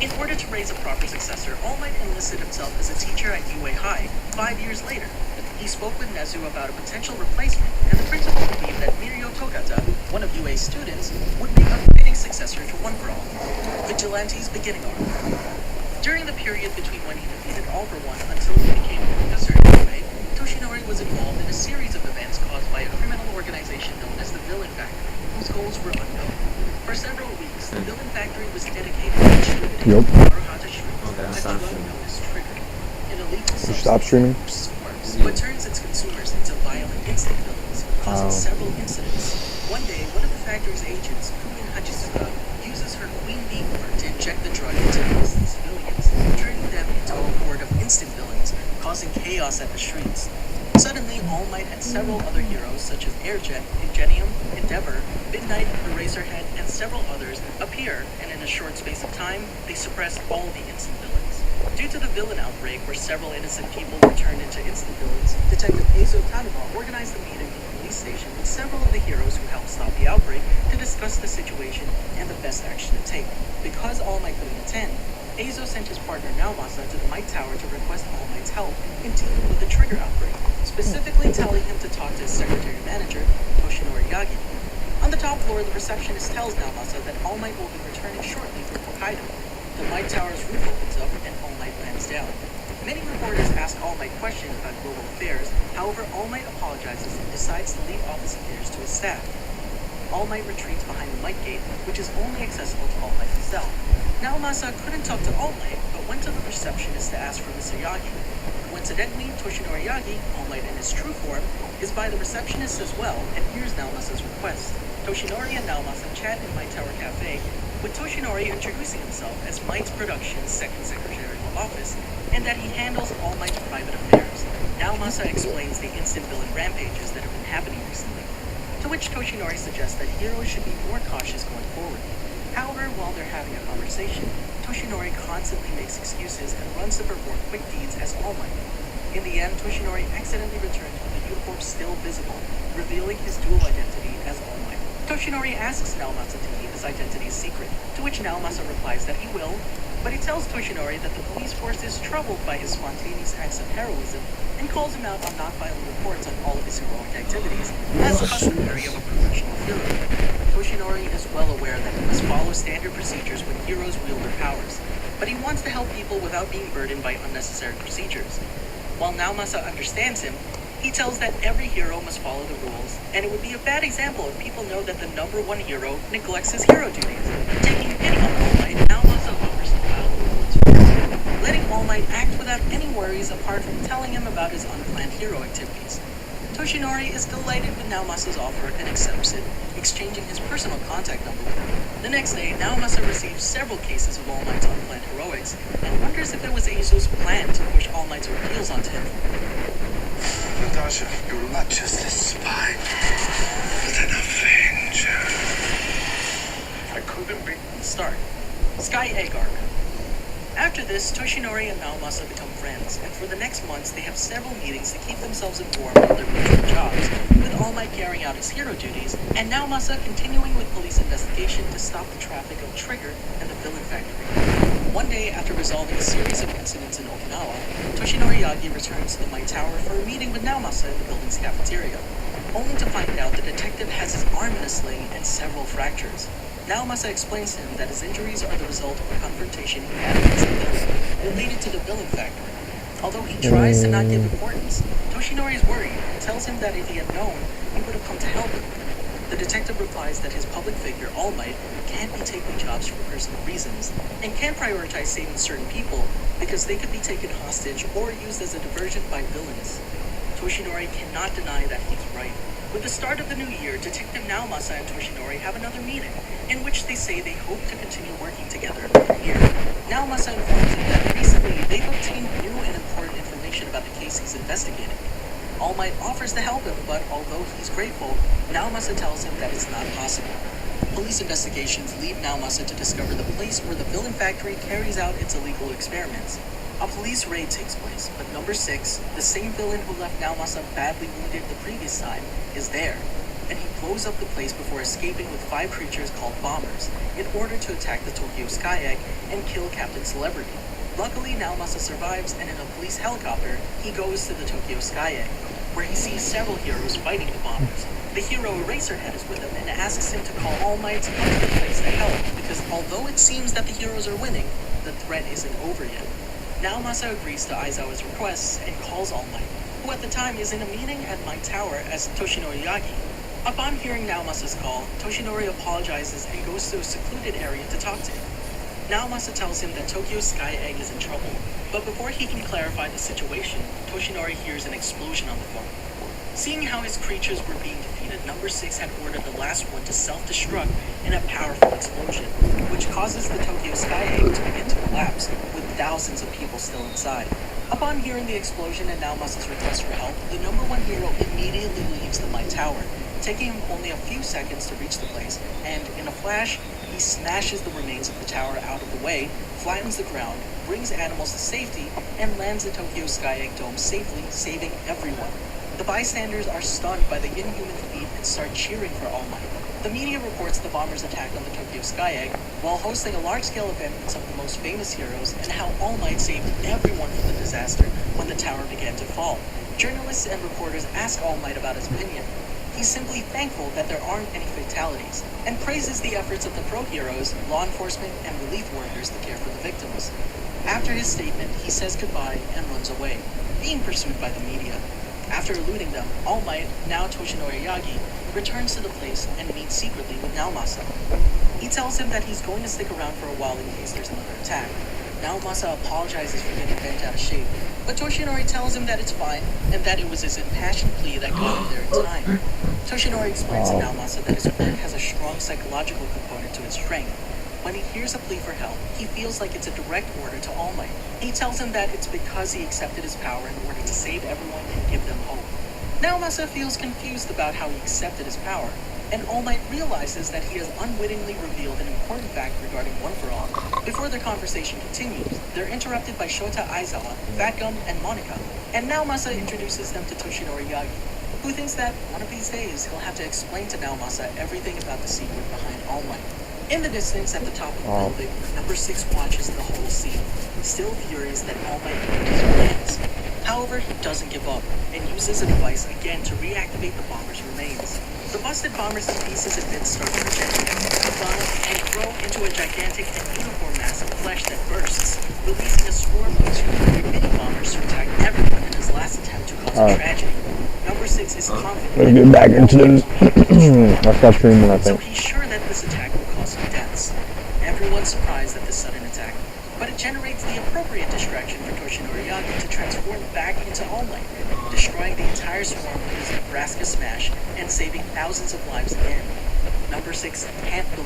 In order to raise a proper successor, All Might enlisted himself as a teacher at UA High 5 years later. He spoke with Nezu about a potential replacement, and the principal believed that Mirio Tokata, one of UA's students, would make a fitting successor to One For All. Vigilante's beginning arc. During the period between when he defeated All For One until he became a professor at UA, Toshinori was involved in a series of events caused by a criminal organization known as the Villain Factory, whose goals were unknown. For several weeks, the Villain Factory was dedicated to distributing Maruhata Shrimp, a drug known as Trigger, an elite substance what turns its consumers into violent instant villains, causing several incidents. One day, one of the factory's agents, Kumin Hachisuka, uses her queen bee quirk to inject the drug into innocent civilians, turning them into a horde of instant villains, causing chaos at the streets. Suddenly, All Might and several other heroes such as Airjet, Ingenium, Endeavor, Midnight, Eraserhead, and several others appear, and in a short space of time, they suppress all the instant villains. Due to the villain outbreak where several innocent people were turned into instant villains, Detective Eizo Tanuma organized a meeting in the police station with several of the heroes who helped stop the outbreak to discuss the situation and the best action to take. Because All Might couldn't attend, Eizo sent his partner Naomasa to the Might Tower to request All Might's help in dealing with the trigger outbreak, specifically telling him to talk to his secretary-manager, Toshinori Yagi. On the top floor, the receptionist tells Naomasa that All Might will be returning shortly from Hokkaido. The Might Tower's roof opens up and All Might lands down. Many reporters ask All Might questions about global affairs, however All Might apologizes and decides to leave office affairs to his staff. All Might retreats behind the Might Gate, which is only accessible to All Might himself. Naomasa couldn't talk to All Might, but went to the receptionist to ask for Mr. Yagi. Coincidentally, Toshinori Yagi, All Might in his true form, is by the receptionist as well and hears Naomasa's request. Toshinori and Naomasa chat in Might Tower Cafe, with Toshinori introducing himself as Might's Production's second secretarial office, and that he handles All Might's private affairs. Naomasa explains the instant villain rampages that have been happening recently, to which Toshinori suggests that heroes should be more cautious going forward. However, while they're having a conversation, Toshinori constantly makes excuses and runs to perform quick deeds as All Might. In the end, Toshinori accidentally returns with the uniform still visible, revealing his dual identity as All Might. Toshinori asks Naomasa to keep his identity secret, to which Naomasa replies that he will, but he tells Toshinori that the police force is troubled by his spontaneous acts of heroism and calls him out on not filing reports on all of his heroic activities, as customary of a professional hero. Toshinori is well aware that he must follow standard procedures when heroes wield their powers, but he wants to help people without being burdened by unnecessary procedures. While Naomasa understands him, he tells that every hero must follow the rules, and it would be a bad example if people know that the #1 hero neglects his hero duties. Taking pity on All Might, Naomasa offers to file reports first, letting All Might act without any worries apart from telling him about his unplanned hero activities. Toshinori is delighted with Naomasa's offer and accepts it, exchanging his personal contact number with him. The next day, Naomasa receives several cases of All Might's unplanned heroics, and wonders if it was Eizo's plan to push All Might's ordeals onto him. Natasha, you're not just a spy, but an avenger. I couldn't be. Start. Sky Egg Arc. After this, Toshinori and Naomasa become friends, and for the next months they have several meetings to keep themselves informed of their mutual jobs, with All Might carrying out his hero duties, and Naomasa continuing with police investigation to stop the traffic of Trigger and the Villain Factory. One day, after resolving a series of incidents in Okinawa, Toshinori Yagi returns to the Might Tower for a meeting with Naomasa in the building's cafeteria, only to find out the detective has his arm in a sling and several fractures. Naomasa explains to him that his injuries are the result of a confrontation he had against the villain, related to the Villain Factory. Although he tries to not give importance, Toshinori is worried and tells him that if he had known, he would have come to help him. The detective replies that his public figure, All Might, can't be taking jobs for personal reasons, and can't prioritize saving certain people because they could be taken hostage or used as a diversion by villains. Toshinori cannot deny that he's right. With the start of the new year, Detective Naomasa and Toshinori have another meeting, in which they say they hope to continue working together another year. Naomasa informs him that recently they've obtained new and important information about the case he's investigating. All Might offers to help him, but although he's grateful, Naomasa tells him that it's not possible. Police investigations lead Naomasa to discover the place where the Villain Factory carries out its illegal experiments. A police raid takes place, but number 6, the same villain who left Naomasa badly wounded the previous time, is there, and he blows up the place before escaping with 5 creatures called bombers, in order to attack the Tokyo Sky Egg and kill Captain Celebrity. Luckily, Naomasa survives, and in a police helicopter, he goes to the Tokyo Sky Egg, where he sees several heroes fighting the bombers. The hero Eraserhead is with him and asks him to call All Might to come to the place to help, because although it seems that the heroes are winning, the threat isn't over yet. Naomasa agrees to Aizawa's requests and calls All Might, who at the time is in a meeting at Might Tower as Toshinori Yagi. Upon hearing Naomasa's call, Toshinori apologizes and goes to a secluded area to talk to him. Naomasa tells him that Tokyo Sky Egg is in trouble, but before he can clarify the situation, Toshinori hears an explosion on the phone. Seeing how his creatures were being defeated, number 6 had ordered the last one to self-destruct in a powerful explosion, which causes the Tokyo Sky Egg to begin to collapse, with thousands of people still inside. Upon hearing the explosion and Naomasa's request for help, the number 1 hero immediately leaves the Might Tower, taking him only a few seconds to reach the place, and in a flash, he smashes the remains of the tower out of the way, flattens the ground, brings animals to safety, and lands the Tokyo Sky Egg dome safely, saving everyone. The bystanders are stunned by the inhuman feat and start cheering for All Might. The media reports the bombers' attack on the Tokyo Sky Egg while hosting a large-scale event with some of the most famous heroes, and how All Might saved everyone from the disaster when the tower began to fall. Journalists and reporters ask All Might about his opinion. He's simply thankful that there aren't any fatalities, and praises the efforts of the pro-heroes, law enforcement, and relief workers to care for the victims. After his statement, he says goodbye and runs away, being pursued by the media. After eluding them, All Might, now Toshinori Yagi, returns to the place and meets secretly with Naomasa. He tells him that he's going to stick around for a while in case there's another attack. Naomasa apologizes for getting bent out of shape, but Toshinori tells him that it's fine, and that it was his impassioned plea that got him there in time. Toshinori explains to Naomasa that his quirk has a strong psychological component to its strength. When he hears a plea for help, he feels like it's a direct order to All Might. He tells him that it's because he accepted his power in order to save everyone and give them hope. Naomasa feels confused about how he accepted his power, and All Might realizes that he has unwittingly revealed an important fact regarding One For All. Before their conversation continues, they're interrupted by Shota Aizawa, Fat Gum, and Monica, and Naomasa introduces them to Toshinori Yagi, who thinks that one of these days he'll have to explain to Naomasa everything about the secret behind All Might. In the distance, at the top of the building, number 6 watches the whole scene, still furious that All Might ruined his plans. However, he doesn't give up, and uses a device again to reactivate the bomber's remains. The busted bombers in pieces and bits start to regenerate, combine, and grow into a gigantic and uniform mass of flesh that bursts, releasing a swarm of 200 mini-bombers to attack everyone in his last attempt to cause a tragedy. Number 6 is confident. Let's get back into this. I stopped streaming, I So think. he's sure that this attack will cause some deaths. Everyone's surprised at this sudden attack, but it generates the appropriate distraction for Toshinori Yagi to transform back into All Might, destroying the entire swarm with his Nebraska smash and saving thousands of lives again. Number 6 can't believe